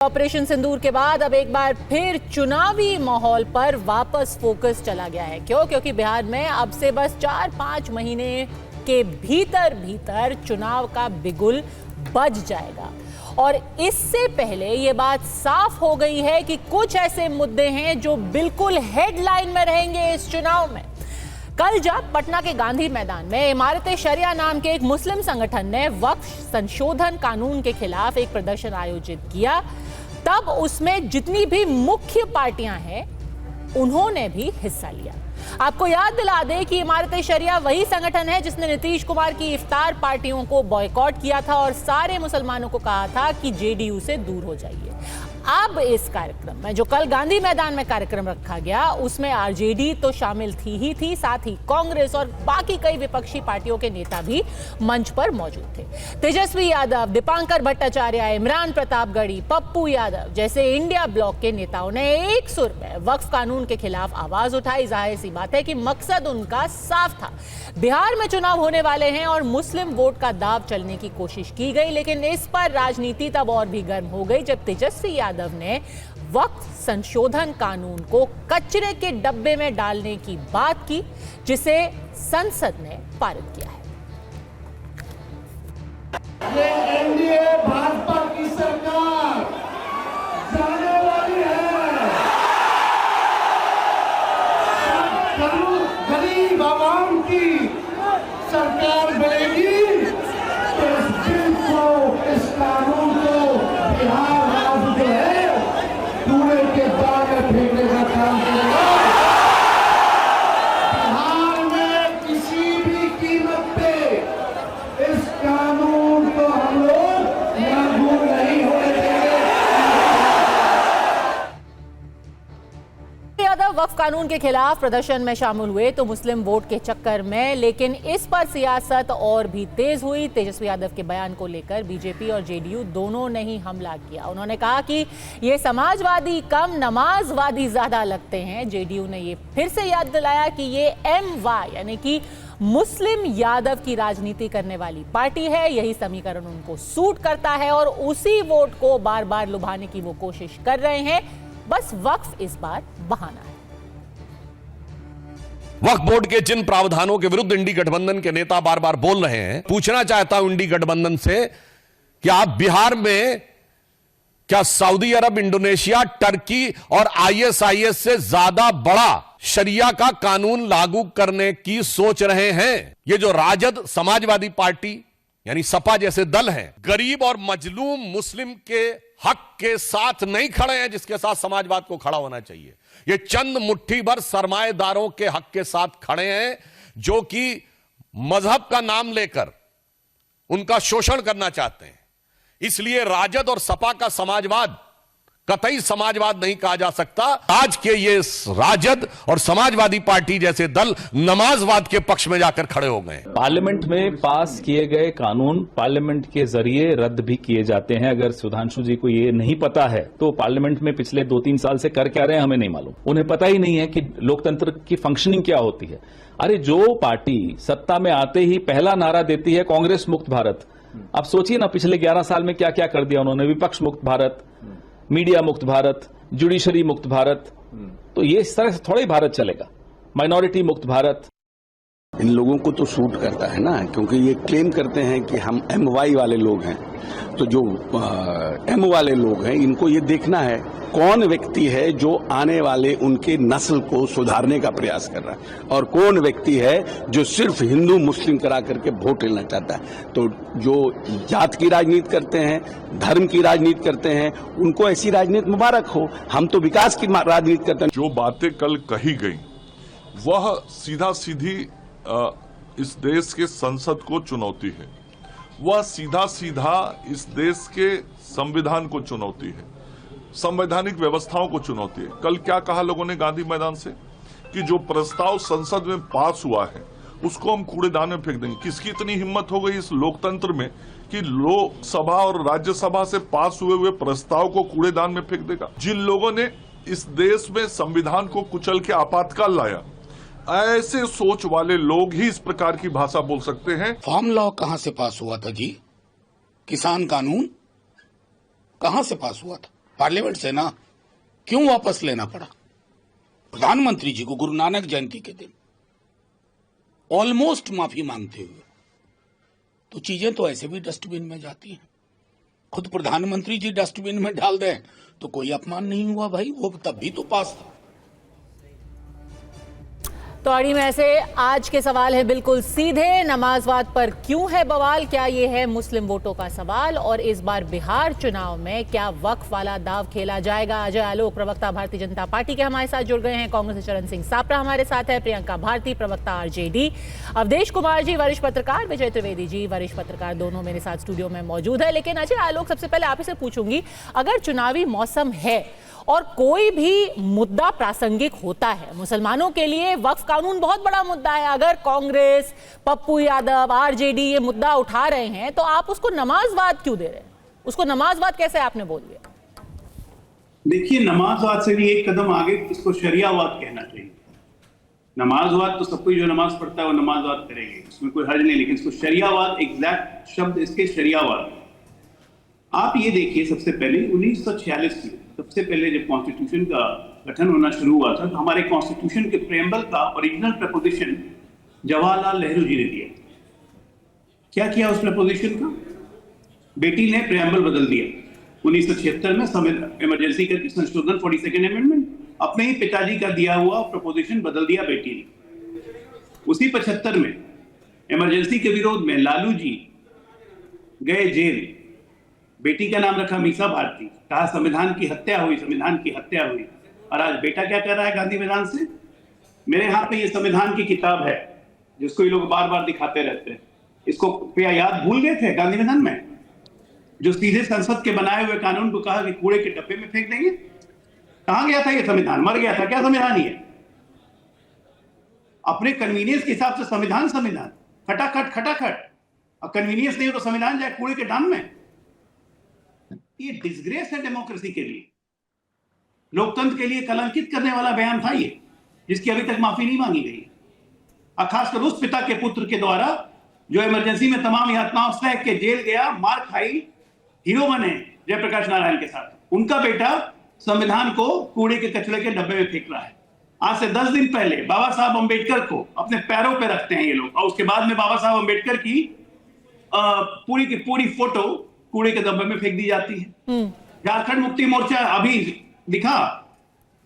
Operation सिंदूर के बाद अब एक बार फिर चुनावी माहौल पर वापस फोकस चला गया है। क्यों? क्योंकि बिहार में अब से बस 4-5 महीने के भीतर चुनाव का बिगुल बज जाएगा और इससे पहले ये बात साफ हो गई है कि कुछ ऐसे मुद्दे हैं जो बिल्कुल हेडलाइन में रहेंगे इस चुनाव में। कल जब पटना के गांधी मैदान में इमारत शरिया नाम के एक मुस्लिम संगठन ने वक्फ संशोधन कानून के खिलाफ एक प्रदर्शन आयोजित किया, तब उसमें जितनी भी मुख्य पार्टियां हैं उन्होंने भी हिस्सा लिया। आपको याद दिला दें कि इमारत शरिया वही संगठन है जिसने नीतीश कुमार की इफ्तार पार्टियों को बॉयकॉट किया था और सारे मुसलमानों को कहा था कि जेडीयू से दूर हो जाइए। अब इस कार्यक्रम में जो कल गांधी मैदान में कार्यक्रम रखा गया उसमें आरजेडी तो शामिल थी ही थी, साथ ही कांग्रेस और बाकी कई विपक्षी पार्टियों के नेता भी मंच पर मौजूद थे। तेजस्वी यादव, दीपांकर भट्टाचार्य, इमरान प्रतापगढ़ी, पप्पू यादव जैसे इंडिया ब्लॉक के नेताओं ने एक सुर में वक्फ कानून के खिलाफ आवाज उठाई। जाहिर सी बात है कि मकसद उनका साफ था, बिहार में चुनाव होने वाले हैं और मुस्लिम वोट का दाव चलने की कोशिश की गई। लेकिन इस पर राजनीति तब और भी गर्म हो गई जब तेजस्वी यादव ने वक्फ संशोधन कानून को कचरे के डब्बे में डालने की बात की, जिसे संसद ने पारित किया है। ये एनडीए भाजपा की सरकार जाने वाली है। गरीब आवाम की सरकार बनेगी तो इस बिल को, इस कानून को बिहार राज्य जो है कूड़े के दाग में फेंकने का काम करेगा। बिहार में किसी भी कीमत पे इस कानून को हम लोग लागू नहीं होने देंगे। यादव वक्फ कानून के खिलाफ प्रदर्शन में शामिल हुए तो मुस्लिम वोट के चक्कर में, लेकिन इस पर सियासत और भी तेज हुई। तेजस्वी यादव के बयान को लेकर बीजेपी और जेडीयू दोनों ने ही हमला किया। उन्होंने कहा कि ये समाजवादी कम नमाजवादी ज्यादा लगते हैं। जेडीयू ने ये फिर से याद दिलाया कि ये एमवाई यानी कि मुस्लिम यादव की राजनीति करने वाली पार्टी है, यही समीकरण उनको सूट करता है और उसी वोट को बार बार लुभाने की वो कोशिश कर रहे हैं। बस वक्फ इस बार बहाना है। वक्फ बोर्ड के जिन प्रावधानों के विरुद्ध इंडी गठबंधन के नेता बार बार बोल रहे हैं, पूछना चाहता हूं इंडी गठबंधन से कि आप बिहार में क्या सऊदी अरब, इंडोनेशिया, टर्की और आईएसआईएस से ज्यादा बड़ा शरिया का कानून लागू करने की सोच रहे हैं? ये जो राजद, समाजवादी पार्टी यानी सपा जैसे दल हैं, गरीब और मजलूम मुस्लिम के हक के साथ नहीं खड़े हैं जिसके साथ समाजवाद को खड़ा होना चाहिए। ये चंद मुट्ठी भर सरमाएदारों के हक के साथ खड़े हैं जो कि मजहब का नाम लेकर उनका शोषण करना चाहते हैं। इसलिए राजद और सपा का समाजवाद कतई समाजवाद नहीं कहा जा सकता। आज के ये राजद और समाजवादी पार्टी जैसे दल नमाजवाद के पक्ष में जाकर खड़े हो गए। पार्लियामेंट में पास किए गए कानून पार्लियामेंट के जरिए रद्द भी किए जाते हैं। अगर सुधांशु जी को ये नहीं पता है तो पार्लियामेंट में पिछले 2-3 साल से कर क्या रहे हैं हमें नहीं मालूम। उन्हें पता ही नहीं है कि लोकतंत्र की फंक्शनिंग क्या होती है। अरे जो पार्टी सत्ता में आते ही पहला नारा देती है कांग्रेस मुक्त भारत, अब सोचिए ना पिछले 11 साल में क्या क्या कर दिया उन्होंने। विपक्ष मुक्त भारत, मीडिया मुक्त भारत, जुडिशरी मुक्त भारत, तो ये इस तरह से थोड़ा ही भारत चलेगा। माइनॉरिटी मुक्त भारत। इन लोगों को तो सूट करता है ना, क्योंकि ये क्लेम करते हैं कि हम एमवाई वाले लोग हैं। तो जो एम वाले लोग हैं इनको ये देखना है कौन व्यक्ति है जो आने वाले उनके नस्ल को सुधारने का प्रयास कर रहा है और कौन व्यक्ति है जो सिर्फ हिंदू मुस्लिम करा करके वोट लेना चाहता है। तो जो जात की राजनीति करते हैं, धर्म की राजनीति करते हैं, उनको ऐसी राजनीति मुबारक हो। हम तो विकास की राजनीति करते हैं। जो बातें कल कही गई वह सीधा सीधी इस देश के संसद को चुनौती है, वह सीधा सीधा इस देश के संविधान को चुनौती है, संवैधानिक व्यवस्थाओं को चुनौती है। कल क्या कहा लोगों ने गांधी मैदान से कि जो प्रस्ताव संसद में पास हुआ है उसको हम कूड़ेदान में फेंक देंगे। किसकी इतनी हिम्मत हो गई इस लोकतंत्र में कि लोकसभा और राज्यसभा से पास हुए प्रस्ताव को कूड़ेदान में फेंक देगा? जिन लोगों ने इस देश में संविधान को कुचल के आपातकाल लाया, ऐसे सोच वाले लोग ही इस प्रकार की भाषा बोल सकते हैं। फार्म लॉ कहां से पास हुआ था जी? किसान कानून कहां से पास हुआ था? पार्लियामेंट से ना क्यों वापस लेना पड़ा? प्रधानमंत्री जी को गुरु नानक जयंती के दिन ऑलमोस्ट माफी मांगते हुए, तो चीजें तो ऐसे भी डस्टबिन में जाती हैं। खुद प्रधानमंत्री जी डस्टबिन में डाल दें तो कोई अपमान नहीं हुआ भाई, वो तब भी तो पास था। तो अड़ी में ऐसे आज के सवाल है बिल्कुल सीधे, नमाजवाद पर क्यों है बवाल, क्या ये है मुस्लिम वोटों का सवाल, और इस बार बिहार चुनाव में क्या वक्फ वाला दाव खेला जाएगा। अजय आलोक प्रवक्ता भारतीय जनता पार्टी के हमारे साथ जुड़ गए हैं, कांग्रेस से चरण सिंह सापरा हमारे साथ है, प्रियंका भारती प्रवक्ता आरजेडी, अवधेश कुमार जी वरिष्ठ पत्रकार, विजय त्रिवेदी जी वरिष्ठ पत्रकार, दोनों मेरे साथ स्टूडियो में मौजूद है। लेकिन अजय आलोक, सबसे पहले आप से पूछूंगी, अगर चुनावी मौसम है और कोई भी मुद्दा प्रासंगिक होता है, मुसलमानों के लिए वक्फ कानून बहुत बड़ा मुद्दा है, अगर कांग्रेस, पप्पू यादव, आरजेडी ये मुद्दा उठा रहे हैं तो आप उसको नमाजवाद क्यों दे रहे हैं? उसको नमाजवाद कैसे आपने बोल दिया? देखिए, नमाजवाद से भी एक कदम आगे इसको शरियावाद कहना चाहिए। नमाजवाद तो सब कोई जो नमाज पढ़ता है वो नमाजवाद करेंगे, इसमें कोई हर्ज नहीं, लेकिन इसको शरियावाद, एग्जैक्ट शब्द इसके शरियावाद। आप ये देखिए, सबसे पहले 1946 में सबसे पहले जब कॉन्स्टिट्यूशन का गठन होना शुरू हुआ था तो हमारे कॉन्स्टिट्यूशन के प्रेम्बल का ओरिजिनल प्रपोजिशन जवाहरलाल नेहरू जी ने दिया। क्या किया उस प्रपोजिशन का? बेटी ने प्रेम्बल बदल दिया 1976 में, इमरजेंसी का संशोधन 42nd अमेंडमेंट, अपने ही पिताजी का दिया हुआ प्रपोजिशन बदल दिया बेटी ने। उसी 75 में इमरजेंसी के विरोध में लालू जी गए जेल, बेटी का नाम रखा मीसा भारती, कहा संविधान की हत्या हुई, संविधान की हत्या हुई। और आज बेटा क्या कर रहा है गांधी मैदान से? मेरे हाथ में ये संविधान की किताब है जिसको ये लोग बार बार दिखाते रहते हैं, इसको क्या याद भूल गए थे गांधी मैदान में, जो सीधे संसद के बनाए हुए कानून को कहा कि कूड़े के डब्बे में फेंक देंगे? कहां गया था ये संविधान? मर गया था क्या संविधान? ही है अपने कन्वीनियंस के हिसाब से संविधान खटाखट खटाखट, और कन्वीनियंस नहीं हो तो संविधान जाए कूड़े के डान में। ये डिसग्रेस है डेमोक्रेसी के लिए, लोकतंत्र के लिए कलंकित करने वाला बयान था ये, जिसकी अभी तक माफी नहीं मांगी गई है। खासकर उस पिता के पुत्र के द्वारा जो इमरजेंसी में तमाम यातनाओं सह के जेल गया, मार खाई, हीरो बने जयप्रकाश नारायण के साथ, उनका बेटा संविधान को कूड़े के कचरे के डब्बे में फेंक रहा है। आज से 10 दिन पहले बाबा साहब अंबेडकर को अपने पैरों पे रखते हैं ये लोग, और उसके बाद में बाबा साहब अंबेडकर की पूरी की पूरी फोटो कूड़े के डब्बे में फेंक दी जाती है। झारखंड मुक्ति मोर्चा अभी दिखा,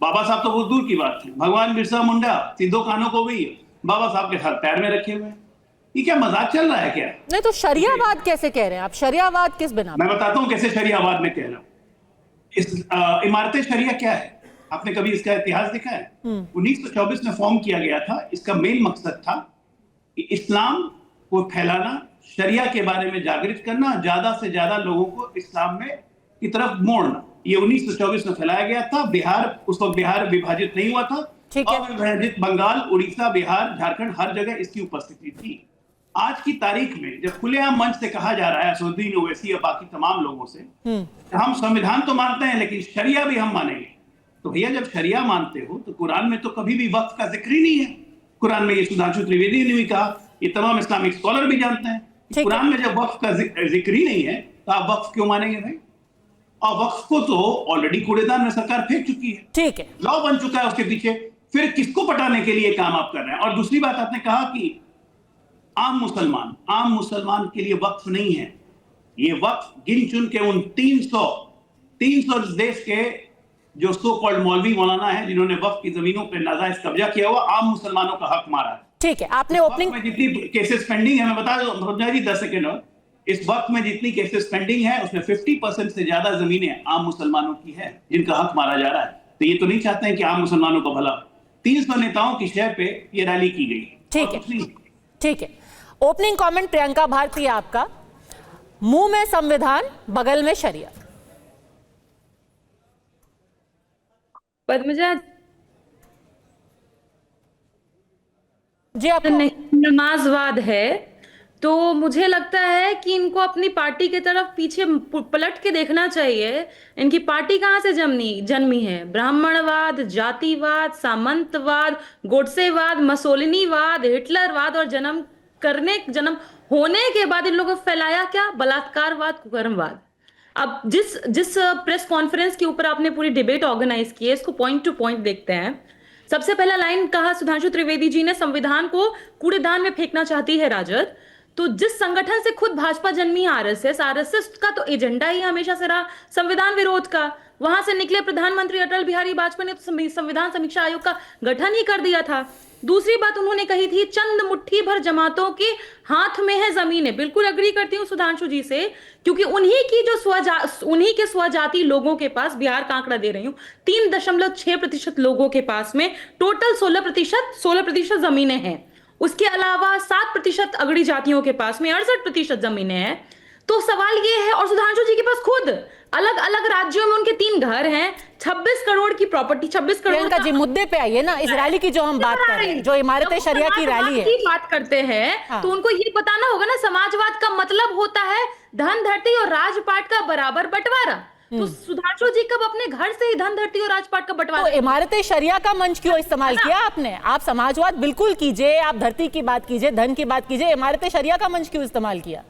बाबा साहब तो बहुत दूर की बात है, भगवान बिरसा मुंडा, सिद्धो कान्हू को भी बाबा साहब के हर पैर में रखे हुए हैं। ये क्या मजाक चल रहा है क्या? नहीं तो शरियावाद कैसे कह रहे हैं आप? शरियावाद किस बिना? मैं बताता हूं कैसे शरियावाद में कह रहा हूं। इस इमारत शरिया क्या है? आपने कभी इसका इतिहास देखा है? 1924 में फॉर्म किया गया था। इसका मेन मकसद था कि इस्लाम को फैलाना, शरिया के बारे में जागृत करना, ज्यादा से ज्यादा लोगों को इस्लाम में की तरफ मोड़ना। ये 1924 में फैलाया गया था। बिहार, उस वक्त बिहार विभाजित नहीं हुआ था, अविभाजित बंगाल, उड़ीसा, बिहार, झारखंड, हर जगह इसकी उपस्थिति थी। आज की तारीख में जब खुलेआम मंच से कहा जा रहा है असदुद्दीन ओवैसी या बाकी तमाम लोगों से, हम संविधान तो मानते हैं लेकिन शरिया भी हम मानेंगे, तो भैया जब शरिया मानते हो तो कुरान में तो कभी भी वक्फ का जिक्र ही नहीं है। कुरान में ये सुधांशु त्रिवेदी ने भी कहा, ये तमाम इस्लामिक स्कॉलर भी जानते हैं, कुरान में जब वक्फ का जिक्र ही नहीं है तो आप वक्फ क्यों मानेंगे भाई? और वक्फ को तो ऑलरेडी कूड़ेदान में सरकार फेंक चुकी है, ठीक है, लॉ बन चुका है उसके पीछे, फिर किसको पटाने के लिए काम आप कर रहे हैं? और दूसरी बात आपने कहा कि आम मुसलमान के लिए वक्फ नहीं है। ये वक्फ गिन चुन के उन 300 देश के जो सो कॉल्ड मौलवी मौलाना है जिन्होंने वक्फ की जमीनों पर नाजायज कब्जा किया हुआ आम मुसलमानों का हक मारा है। ठीक है, आपने ओपनिंग में जितनी केसेस पेंडिंग है, मैं बता दूं जी 10 सेकेंड और, इस वक्त में जितनी केसेस पेंडिंग है उसमें 50% से ज्यादा जमीनें आम मुसलमानों की है जिनका हक मारा जा रहा है। तो ये तो नहीं चाहते हैं कि आम मुसलमानों को भला। 300 नेताओं की शय पे ये रैली की गई। ठीक है। ओपनिंग कमेंट प्रियंका भारती आपका, मुंह में संविधान बगल में शरिया। पद्मजा जी, आप नमाजवाद है तो मुझे लगता है कि इनको अपनी पार्टी की तरफ पीछे पलट के देखना चाहिए। इनकी पार्टी कहाँ से जन्मी है? ब्राह्मणवाद, जातिवाद, सामंतवाद, गोडसेवाद, मसोलिनीवाद, हिटलरवाद, और जन्म होने के बाद इन लोगों ने फैलाया क्या? बलात्कारवाद, कुकर्मवाद। अब जिस प्रेस कॉन्फ्रेंस के ऊपर आपने पूरी डिबेट ऑर्गेनाइज की है, इसको पॉइंट टू पॉइंट देखते हैं। सबसे पहला लाइन कहा सुधांशु त्रिवेदी जी ने, संविधान को कूड़ेदान में फेंकना चाहती है राजद। तो जिस संगठन से खुद भाजपा जन्मी आरएसएस का तो एजेंडा ही हमेशा से रहा संविधान विरोध का। वहां से निकले प्रधानमंत्री अटल बिहारी वाजपेयी ने तो संविधान समीक्षा आयोग का गठन ही कर दिया था। दूसरी बात उन्होंने कही थी, चंद मुट्ठी भर जमातों के हाथ में है जमीनें। बिल्कुल अग्री करती हूँ सुधांशु जी से, क्योंकि उन्हीं के स्वजाति लोगों के पास, बिहार का आंकड़ा दे रही हूँ, 3.6% लोगों के पास में टोटल 16% जमीनें हैं। उसके अलावा 7% अगड़ी जातियों के पास में 68% जमीनें हैं। तो सवाल ये है, और सुधांशु जी के पास खुद अलग अलग राज्यों में उनके 3 घर हैं, 26 करोड़ की प्रॉपर्टी, 26 करोड़ का जी मुद्दे पे आइए ना, इस रैली की जो हम बात कर रहे हैं, जो इमारत शरिया की रैली है, बात करते हैं तो उनको ये बताना होगा ना, समाजवाद का मतलब होता है धन धरती और राजपाट का बराबर बंटवारा। तो सुधांशु जी कब अपने घर से ही धन धरती और राजपाट का बंटवारा? तो इमारत शरिया का मंच क्यों इस्तेमाल किया आपने? आप समाजवाद बिल्कुल कीजिए, आप धरती की बात कीजिए, धन की बात कीजिए, इमारत शरिया का मंच क्यों इस्तेमाल किया?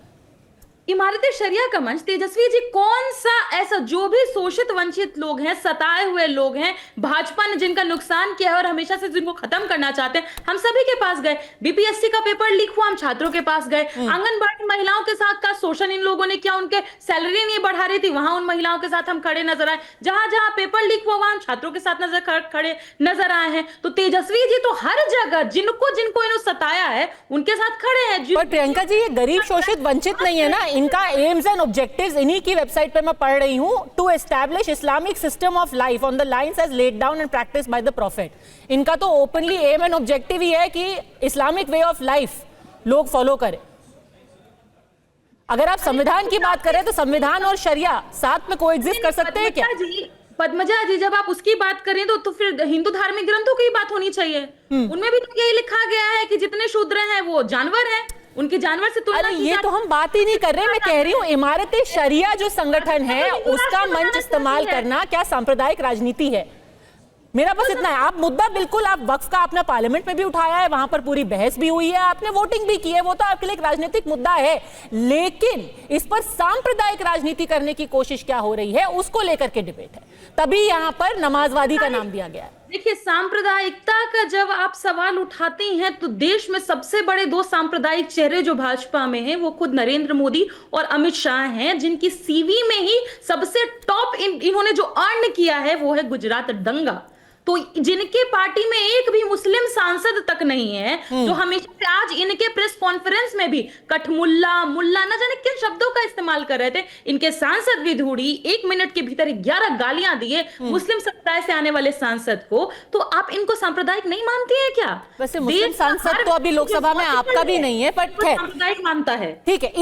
इमारत शरिया का मंच, तेजस्वी जी, कौन सा ऐसा, जो भी शोषित वंचित लोग हैं, सताए हुए लोग हैं, भाजपा ने जिनका नुकसान किया है और हमेशा से जिनको खत्म करना चाहते हैं, हम सभी के पास गए। बीपीएससी का पेपर लीक हुआ, हम छात्रों के पास गए। आंगनबाड़ी महिलाओं के साथ का शोषण इन लोगों ने किया, उनके सैलरी नहीं बढ़ा रही थी, वहां उन महिलाओं के साथ हम खड़े नजर आए। जहां जहां पेपर लीक हुआ वहां हम छात्रों के साथ खड़े नजर आए हैं। तो तेजस्वी जी तो हर जगह जिनको इन्होंने सताया है उनके साथ खड़े हैं। पर प्रियंका जी, ये गरीब शोषित वंचित नहीं है ना, इनका एम्स एंड ऑब्जेक्टिव्स इन्हीं की वेबसाइट पे मैं पढ़ रही हूं, to establish Islamic system of life on the lines as laid down and practice by the prophet. इनका तो ओपनली एम एंड ऑब्जेक्टिव ही है कि इस्लामिक वे ऑफ लाइफ लोग फॉलो करें। अगर आप संविधान की बात करें तो संविधान और शरिया साथ में कोएग्जिस्ट कर सकते हैं क्या? पद्मजा जी, जब आप उसकी बात करें तो फिर हिंदू धार्मिक ग्रंथों की बात होनी चाहिए। उनमें भी तो यही लिखा गया है कि जितने शूद्र हैं वो जानवर हैं, उनके जानवर से तुलना। अरे ये तो हम बात ही नहीं कर रहे, मैं कह रही हूँ इमारत शरिया जो संगठन है उसका मंच इस्तेमाल करना क्या सांप्रदायिक राजनीति है? मेरा बस इतना है। आप मुद्दा बिल्कुल, आप वक्फ का आपने पार्लियामेंट में भी उठाया है, वहां पर पूरी बहस भी हुई है, आपने वोटिंग भी की है, वो तो आपके लिए एक राजनीतिक मुद्दा है, लेकिन इस पर सांप्रदायिक राजनीति करने की कोशिश क्या हो रही है उसको लेकर के डिबेट है, तभी यहां पर नमाजवादी का नाम दिया गया है। देखिए, सांप्रदायिकता का जब आप सवाल उठाते हैं तो देश में सबसे बड़े 2 सांप्रदायिक चेहरे जो भाजपा में हैं वो खुद नरेंद्र मोदी और अमित शाह हैं, जिनकी सीवी में ही सबसे टॉप इन्होंने जो अर्न किया है वो है गुजरात दंगा। तो जिनके पार्टी में एक भी मुस्लिम सांसद तक नहीं है, जो हमेशा से आज इनके प्रेस कॉन्फ्रेंस में भी कठमुल्ला मुल्ला न जाने किन शब्दों का इस्तेमाल कर रहे थे, इनके सांसद भी धूड़ी 1 मिनट के भीतर 11 गालियां दिए मुस्लिम समुदाय से आने वाले सांसद को। तो आप इनको सांप्रदायिक नहीं मानती है क्या? वैसे मुस्लिम सांसद तो अभी लोकसभा में आपका भी नहीं है, पर सांप्रदायिक मानता है। ठीक है,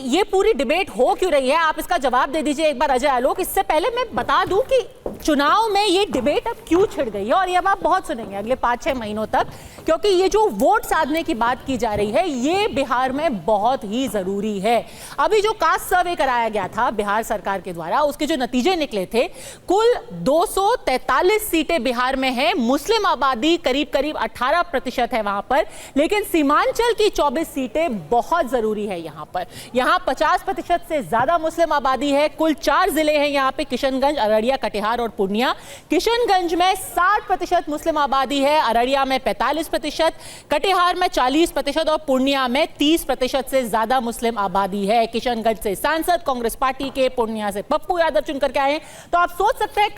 ये पूरी डिबेट हो क्यों रही है, आप इसका जवाब दे दीजिए एक बार अजय आलोक। इससे पहले मैं बता दूं कि चुनाव में ये डिबेट अब क्यों छिड़ गई है, और ये आप बहुत सुनेंगे अगले 5-6 महीनों तक, क्योंकि ये जो वोट साधने की बात की जा रही है ये बिहार में बहुत ही जरूरी है। अभी जो कास्ट सर्वे कराया गया था बिहार सरकार के द्वारा, उसके जो नतीजे निकले थे, कुल 243 सीटें बिहार में है, मुस्लिम आबादी करीब 18% है वहां पर, लेकिन सीमांचल की 24 सीटें बहुत जरूरी है यहां पर। यहां 50% से ज्यादा मुस्लिम आबादी है। कुल 4 जिले हैं यहां पे, किशनगंज, अररिया, कटिहार और पूर्णिया। किशनगंज में 60% मुस्लिम आबादी है, अररिया में 45%, कटिहार में 40% और पूर्णिया में 30% से ज्यादा मुस्लिम आबादी है। किशनगंज से सांसद कांग्रेस पार्टी के, पूर्णिया से पप्पू यादव चुन करके आए हैं। तो आप सोच सकते हैं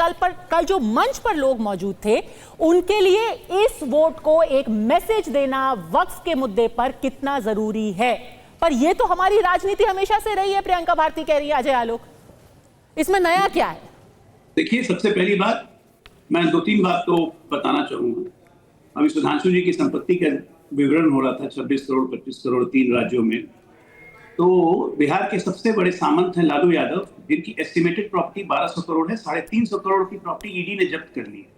कल जो मंच पर लोग मौजूद थे उनके लिए इस वोट को एक मैसेज देना वक्फ के मुद्दे पर कितना जरूरी है। पर यह तो हमारी राजनीति हमेशा से रही है, प्रियंका भारती कह रही है, अजय आलोक, इसमें नया क्या है? देखिए, सबसे पहली बात मैं 2-3 बात तो बताना चाहूंगा। अभी सुधांशु जी की संपत्ति का विवरण हो रहा था, 26 करोड़ 25 करोड़ 3 राज्यों में। तो बिहार के सबसे बड़े सामंत हैं लालू यादव, जिनकी एस्टिमेटेड प्रॉपर्टी 1200 करोड़ है, 350 करोड़ की प्रॉपर्टी ईडी ने जब्त कर ली है।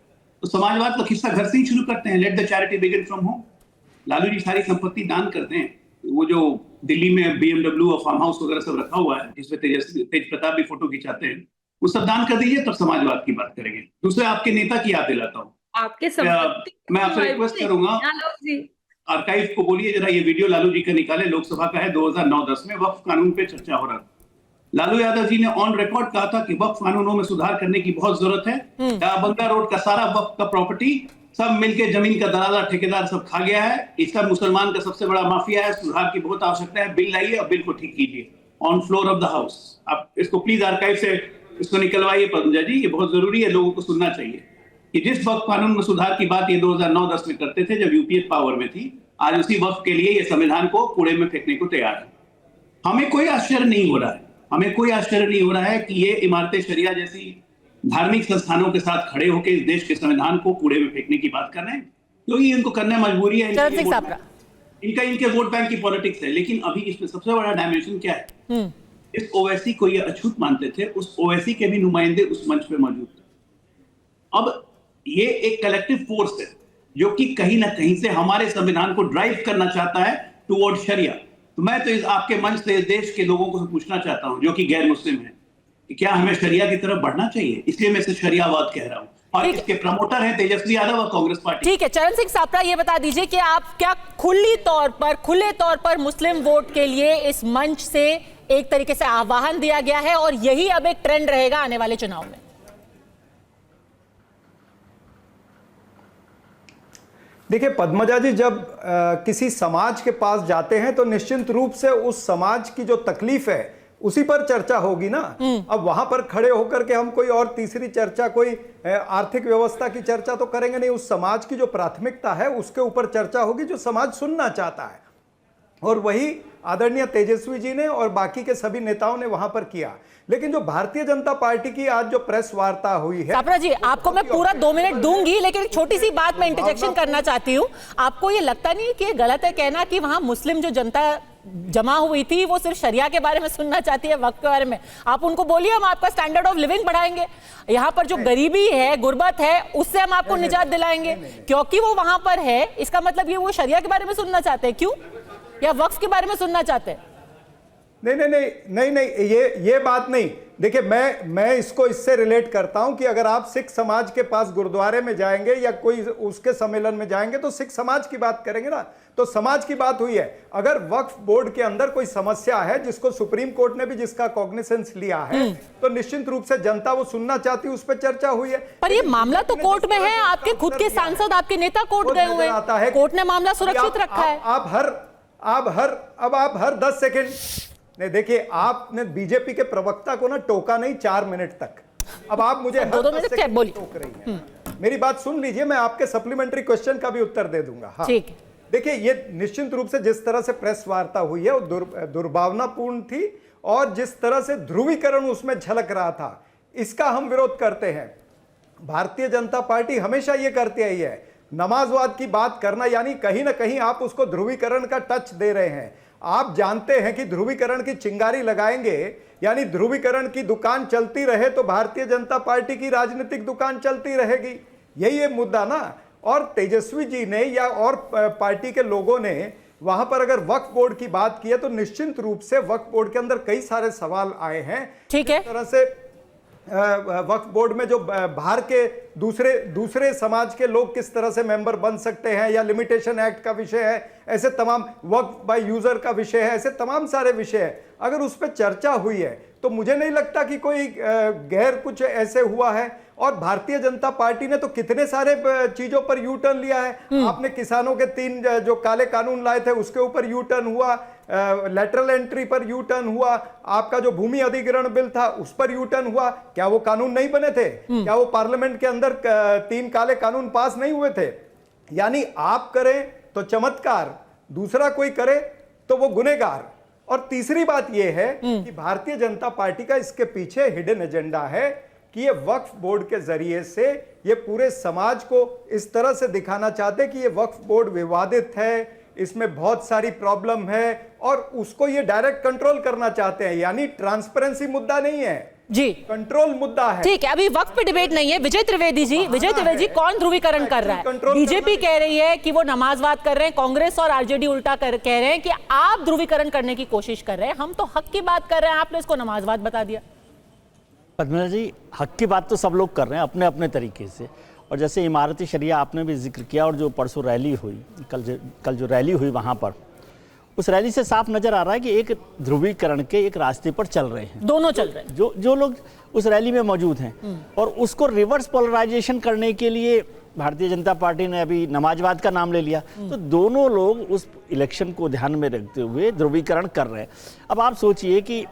तो समाजवाद का किस्सा घर से ही शुरू करते हैं, let the charity begin from home. Lalu ji सारी संपत्ति दान करते हैं। वो जो दिल्ली में BMW और फार्म हाउस वगैरह सब रखा हुआ है, जिसमें तेज प्रताप भी फोटो खिंचाते हैं, वो सब दान कर दीजिए, तब समाजवाद की बात करेंगे। दूसरे आपके नेता की याद दिलाता हूँ, मैं आपसे रिक्वेस्ट करूंगा, आर्काइव को बोलिए जरा ये वीडियो लालू जी का निकाले, लोकसभा का है, 2009-10 में वक्फ कानून पे चर्चा हो रहा था। लालू यादव जी ने ऑन रिकॉर्ड कहा था कि वक्फ कानूनों में सुधार करने की बहुत जरूरत है। बंगा रोड का सारा वक्फ का प्रॉपर्टी सब मिलके जमीन का दलाला ठेकेदार सब खा गया है। इस सब मुसलमान का सबसे बड़ा माफिया है। सुधार की बहुत आवश्यकता है। बिल लाइए और बिल को ठीक कीजिए on floor of the house. आप इसको प्लीज आर्काइव से इसको निकलवाइए पद्मजा जी, ये बहुत जरूरी है, लोगों को सुनना चाहिए कि जिस वक्फ कानून में सुधार की बात ये 2009-10 में करते थे जब यूपीए पावर में थी, आज उसी वक्फ के लिए ये संविधान को कूड़े में फेंकने को तैयार है। हमें कोई आश्चर्य नहीं हो रहा है, हमें कोई आश्चर्य नहीं हो रहा है कि ये इमारतें शरिया जैसी धार्मिक संस्थानों के साथ खड़े होकर इस देश के संविधान को कूड़े में फेंकने की बात कर रहे हैं, क्योंकि इनको करना मजबूरी है। इनके वोट बैंक की पॉलिटिक्स है। लेकिन अभी इसमें सबसे बड़ा डायमेंशन क्या है, इस ओवैसी को ये अछूत मानते थे, उस ओवैसी के भी नुमाइंदे उस मंच पे मौजूद थे। अब ये एक कलेक्टिव फोर्स है जो कि कहीं ना कहीं से हमारे संविधान को ड्राइव करना चाहता है टुवर्ड शरिया। तो मैं तो इस आपके मंच से देश के लोगों को पूछना चाहता हूं जो कि गैर मुस्लिम हैं कि क्या हमें शरिया की तरफ बढ़ना चाहिए। इसलिए मैं इसे शरियावाद कह रहा हूं और इसके प्रमोटर हैं तेजस्वी यादव और कांग्रेस पार्टी। ठीक है, चरण सिंह सापरा, ये बता दीजिए कि आप क्या खुले तौर पर मुस्लिम वोट के लिए इस मंच से एक तरीके से आह्वान दिया गया है और यही अब एक ट्रेंड रहेगा आने वाले चुनाव में? देखिए पद्मजा जी, जब किसी समाज के पास जाते हैं तो निश्चित रूप से उस समाज की जो तकलीफ है उसी पर चर्चा होगी ना। अब वहां पर खड़े होकर के हम कोई और तीसरी चर्चा, कोई आर्थिक व्यवस्था की चर्चा तो करेंगे नहीं। उस समाज की जो प्राथमिकता है उसके ऊपर चर्चा होगी जो समाज सुनना चाहता है, और वही आदरणीय तेजस्वी जी ने और बाकी के सभी नेताओं ने वहां पर किया। लेकिन जो भारतीय जनता पार्टी की आज जो प्रेस वार्ता हुई है, सापरा जी आपको मैं पूरा 2 मिनट दूंगी, लेकिन एक छोटी सी बात मैं इंटरजेक्शन करना चाहती हूँ। आपको ये लगता नहीं कि गलत है कहना कि वहां मुस्लिम जो जनता जमा हुई थी वो सिर्फ शरिया के बारे में सुनना चाहती है, वक्त के बारे में? आप उनको बोलिए हम आपका स्टैंडर्ड ऑफ लिविंग बढ़ाएंगे, यहाँ पर जो गरीबी है, गुर्बत है, उससे हम आपको निजात दिलाएंगे, क्योंकि वो वहां पर है। इसका मतलब ये वो शरिया के बारे में सुनना चाहते हैं क्यों, या वक्फ के बारे में सुनना चाहते हैं? नहीं, ये बात नहीं। देखिए मैं इसको इससे रिलेट करता हूं कि अगर आप सिख समाज के पास गुरुद्वारे में जाएंगे या कोई उसके सम्मेलन में जाएंगे तो सिख समाज की बात करेंगे ना, तो समाज की बात हुई है। अगर वक्फ बोर्ड के अंदर कोई समस्या है जिसको सुप्रीम कोर्ट ने भी जिसका कॉग्निसेंस लिया है, तो निश्चित रूप से जनता वो सुनना चाहती है, उस पर चर्चा हुई है। पर ये मामला तो कोर्ट में है, आपके खुद के सांसद, आपके नेता कोर्ट गए हुए हैं, कोर्ट ने मामला सुरक्षित रखा है। आप हर 10 सेकेंड नहीं, देखिए आपने बीजेपी के प्रवक्ता को ना टोका नहीं 4 मिनट तक। अब आप मुझे हर 10 सेकंड टोक रही हैं। मेरी बात सुन लीजिए, मैं आपके सप्लीमेंट्री क्वेश्चन का भी उत्तर दे दूंगा। हाँ, ठीक। देखिए ये निश्चित रूप से जिस तरह से प्रेस वार्ता हुई है वो दुर्भावनापूर्ण थी, और जिस तरह से ध्रुवीकरण उसमें झलक रहा था, इसका हम विरोध करते हैं। भारतीय जनता पार्टी हमेशा ये करती आई है, नमाजवाद की बात करना यानी कहीं ना कहीं आप उसको ध्रुवीकरण का टच दे रहे हैं। आप जानते हैं कि ध्रुवीकरण की चिंगारी लगाएंगे यानी ध्रुवीकरण की दुकान चलती रहे तो भारतीय जनता पार्टी की राजनीतिक दुकान चलती रहेगी। यही है मुद्दा ना। और तेजस्वी जी ने या और पार्टी के लोगों ने वहां पर अगर वक्फ बोर्ड की बात की है तो निश्चित रूप से वक्फ बोर्ड के अंदर कई सारे सवाल आए हैं। ठीक है, इस तरह से वक्फ बोर्ड में जो बाहर के दूसरे समाज के लोग किस तरह से मेंबर बन सकते हैं, या लिमिटेशन एक्ट का विषय है, ऐसे तमाम वक्फ बाय यूजर का विषय है, ऐसे तमाम सारे विषय है। अगर उस पर चर्चा हुई है तो मुझे नहीं लगता कि कोई गैर कुछ ऐसे हुआ है। और भारतीय जनता पार्टी ने तो कितने सारे चीजों पर यू टर्न लिया है। आपने किसानों के 3 जो काले कानून लाए थे उसके ऊपर यू टर्न हुआ, लेटरल एंट्री पर यू टर्न हुआ, आपका जो भूमि अधिग्रहण बिल था उस पर यू टर्न हुआ। क्या वो कानून नहीं बने थे? क्या वो पार्लियामेंट के अंदर 3 काले कानून पास नहीं हुए थे? यानी आप करें तो चमत्कार, दूसरा कोई करे तो वो गुनहगार। और तीसरी बात यह है कि भारतीय जनता पार्टी का इसके पीछे हिडन एजेंडा है कि ये वक्फ बोर्ड के जरिए से ये पूरे समाज को इस तरह से दिखाना चाहते कि ये वक्फ बोर्ड विवादित है, इसमें बहुत सारी प्रॉब्लम है, और उसको ये डायरेक्ट कंट्रोल करना चाहते हैं। यानी ट्रांसपेरेंसी मुद्दा नहीं है जी, कंट्रोल मुद्दा है। ठीक है, अभी वक्त पे डिबेट नहीं है। विजय त्रिवेदी जी कौन ध्रुवीकरण कर रहा है? बीजेपी कह रही है कि वो नमाजवाद कर रहे हैं, कांग्रेस और आरजेडी उल्टा कह रहे हैं कि आप ध्रुवीकरण करने की कोशिश कर रहे हैं। हम तो हक की बात कर रहे हैं, आपने इसको नमाजवाद बता दिया। पद्मजा जी, हक की बात तो सब लोग कर रहे हैं अपने अपने तरीके से। और जैसे इमारती शरिया आपने भी जिक्र किया, और जो परसों रैली हुई, कल जो रैली हुई वहाँ पर, उस रैली से साफ नजर आ रहा है कि एक ध्रुवीकरण के एक रास्ते पर चल रहे हैं, दोनों चल रहे हैं, जो लोग उस रैली में मौजूद हैं। और उसको रिवर्स पोलराइजेशन करने के लिए भारतीय जनता पार्टी ने अभी नमाजवाद का नाम ले लिया। तो दोनों लोग उस इलेक्शन को ध्यान में रखते हुए ध्रुवीकरण कर रहे हैं। अब आप सोचिए कि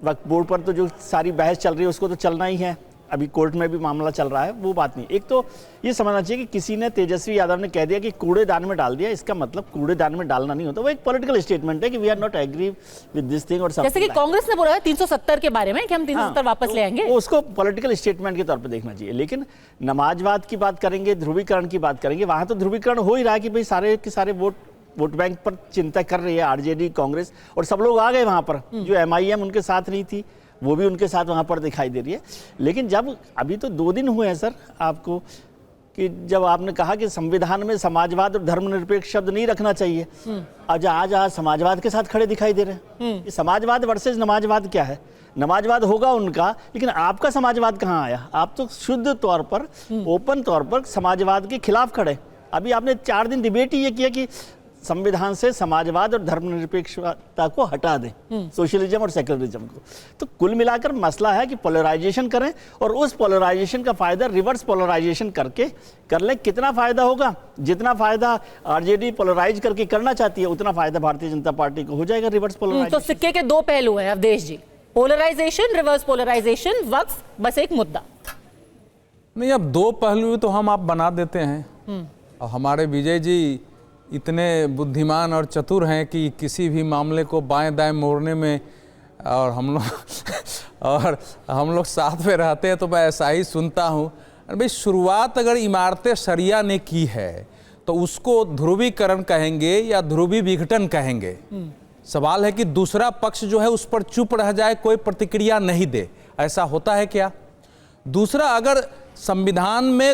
वक्फ बोर्ड पर तो जो सारी बहस चल रही है उसको तो चलना ही है, अभी कोर्ट में भी मामला चल रहा है, वो बात नहीं। एक तो ये समझना चाहिए कि किसी ने, तेजस्वी यादव ने कह दिया कि कूड़ेदान में डाल दिया, इसका मतलब कूड़ेदान में डालना नहीं होता, वो एक पॉलिटिकल स्टेटमेंट है कि we are not agree with this thing. और जैसे कि कांग्रेस ने बोला है 370 के बारे में कि हम 370 वापस ले आएंगे, उसको पॉलिटिकल स्टेटमेंट के तौर पर देखना चाहिए। लेकिन नमाजवाद की बात करेंगे, ध्रुवीकरण की बात करेंगे, वहां तो ध्रुवीकरण हो ही रहा है कि भाई सारे के सारे वोट बैंक पर चिंता कर रही है आरजेडी, कांग्रेस, और सब लोग आ गए वहां पर। जो MIM उनके साथ नहीं थी वो भी उनके साथ वहां पर दिखाई दे रही है। लेकिन जब अभी तो 2 दिन हुए हैं सर आपको, कि जब आपने कहा कि संविधान में समाजवाद और धर्मनिरपेक्ष शब्द नहीं रखना चाहिए, आज समाजवाद के साथ खड़े दिखाई दे रहे हैं। समाजवाद वर्सेस नमाजवाद क्या है? नमाजवाद होगा उनका, लेकिन आपका समाजवाद कहाँ आया? आप तो शुद्ध तौर पर, ओपन तौर पर समाजवाद के खिलाफ खड़े। अभी आपने 4 दिन डिबेट ही ये किया कि संविधान से समाजवाद और धर्मनिरपेक्षता को हटा दें, सोशलिज्म और सेक्युलरिज्म को। तो कुल मिलाकर मसला है कि पोलराइजेशन करें और उस पोलराइजेशन का फायदा रिवर्स पोलराइजेशन करके कर लें। कितना फायदा होगा? जितना फायदा आरजेडी पोलराइज करके करना चाहती है उतना फायदा भारतीय जनता पार्टी को हो जाएगा रिवर्स पोलराइजेशन। तो सिक्के के 2 पहलू हैं अवधेश जी, पोलराइजेशन, रिवर्स पोलराइजेशन, वक्फ बस एक मुद्दा नहीं। अब 2 पहलू तो हम आप बना देते हैं। और हमारे विजय जी इतने बुद्धिमान और चतुर हैं कि किसी भी मामले को बाएं दाएं मोड़ने में, और हम लोग साथ में रहते हैं तो मैं ऐसा ही सुनता हूँ। भाई शुरुआत अगर इमारतें शरिया ने की है तो उसको ध्रुवीकरण कहेंगे या ध्रुवी विघटन कहेंगे? सवाल है कि दूसरा पक्ष जो है उस पर चुप रह जाए, कोई प्रतिक्रिया नहीं दे, ऐसा होता है क्या? दूसरा, अगर संविधान में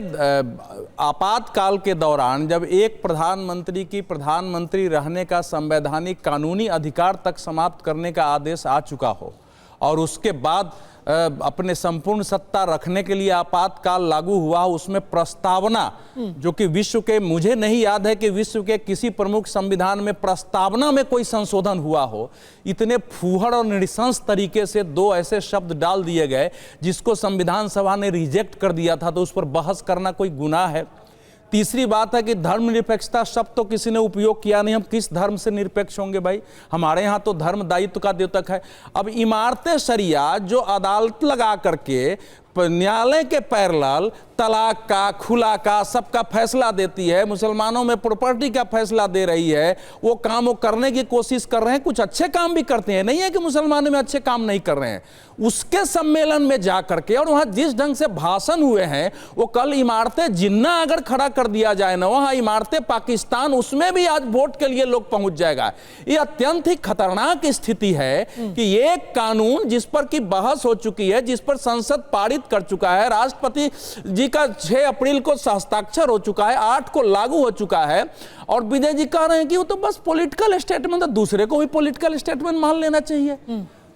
आपातकाल के दौरान जब एक प्रधानमंत्री की प्रधानमंत्री रहने का संवैधानिक कानूनी अधिकार तक समाप्त करने का आदेश आ चुका हो और उसके बाद अपने संपूर्ण सत्ता रखने के लिए आपातकाल लागू हुआ हो, उसमें प्रस्तावना जो कि विश्व के, मुझे नहीं याद है कि विश्व के किसी प्रमुख संविधान में प्रस्तावना में कोई संशोधन हुआ हो, इतने फूहड़ और नृशंस तरीके से 2 ऐसे शब्द डाल दिए गए जिसको संविधान सभा ने रिजेक्ट कर दिया था, तो उस पर बहस करना कोई गुनाह है? तीसरी बात है कि धर्मनिरपेक्षता शब्द तो किसी ने उपयोग किया नहीं। हम किस धर्म से निरपेक्ष होंगे भाई? हमारे यहाँ तो धर्म दायित्व का द्योतक है। अब इमारतें शरिया जो अदालत लगा करके न्यायालय के पैरेलल तलाक का, खुला का, सबका फैसला देती है, मुसलमानों में प्रॉपर्टी का फैसला दे रही है, वो काम वो करने की कोशिश कर रहे हैं। कुछ अच्छे काम भी करते हैं, नहीं है कि मुसलमानों में अच्छे काम नहीं कर रहे हैं। उसके सम्मेलन में जा करके और वहां जिस ढंग से भाषण हुए हैं, वो कल इमारतें जिन्ना अगर खड़ा कर दिया जाए ना, वहां इमारतें पाकिस्तान, उसमें भी आज वोट के लिए लोग पहुंच जाएगा। ये अत्यंत ही खतरनाक स्थिति है कि एक कानून जिस पर की बहस हो चुकी है, जिस पर संसद पारित कर चुका है, राष्ट्रपति जी का 6 अप्रैल को हस्ताक्षर हो चुका है, 8 को लागू हो चुका है, और विजय जी कह रहे हैं कि वो तो बस पॉलिटिकल स्टेटमेंट है, दूसरे को भी पॉलिटिकल स्टेटमेंट मान लेना चाहिए।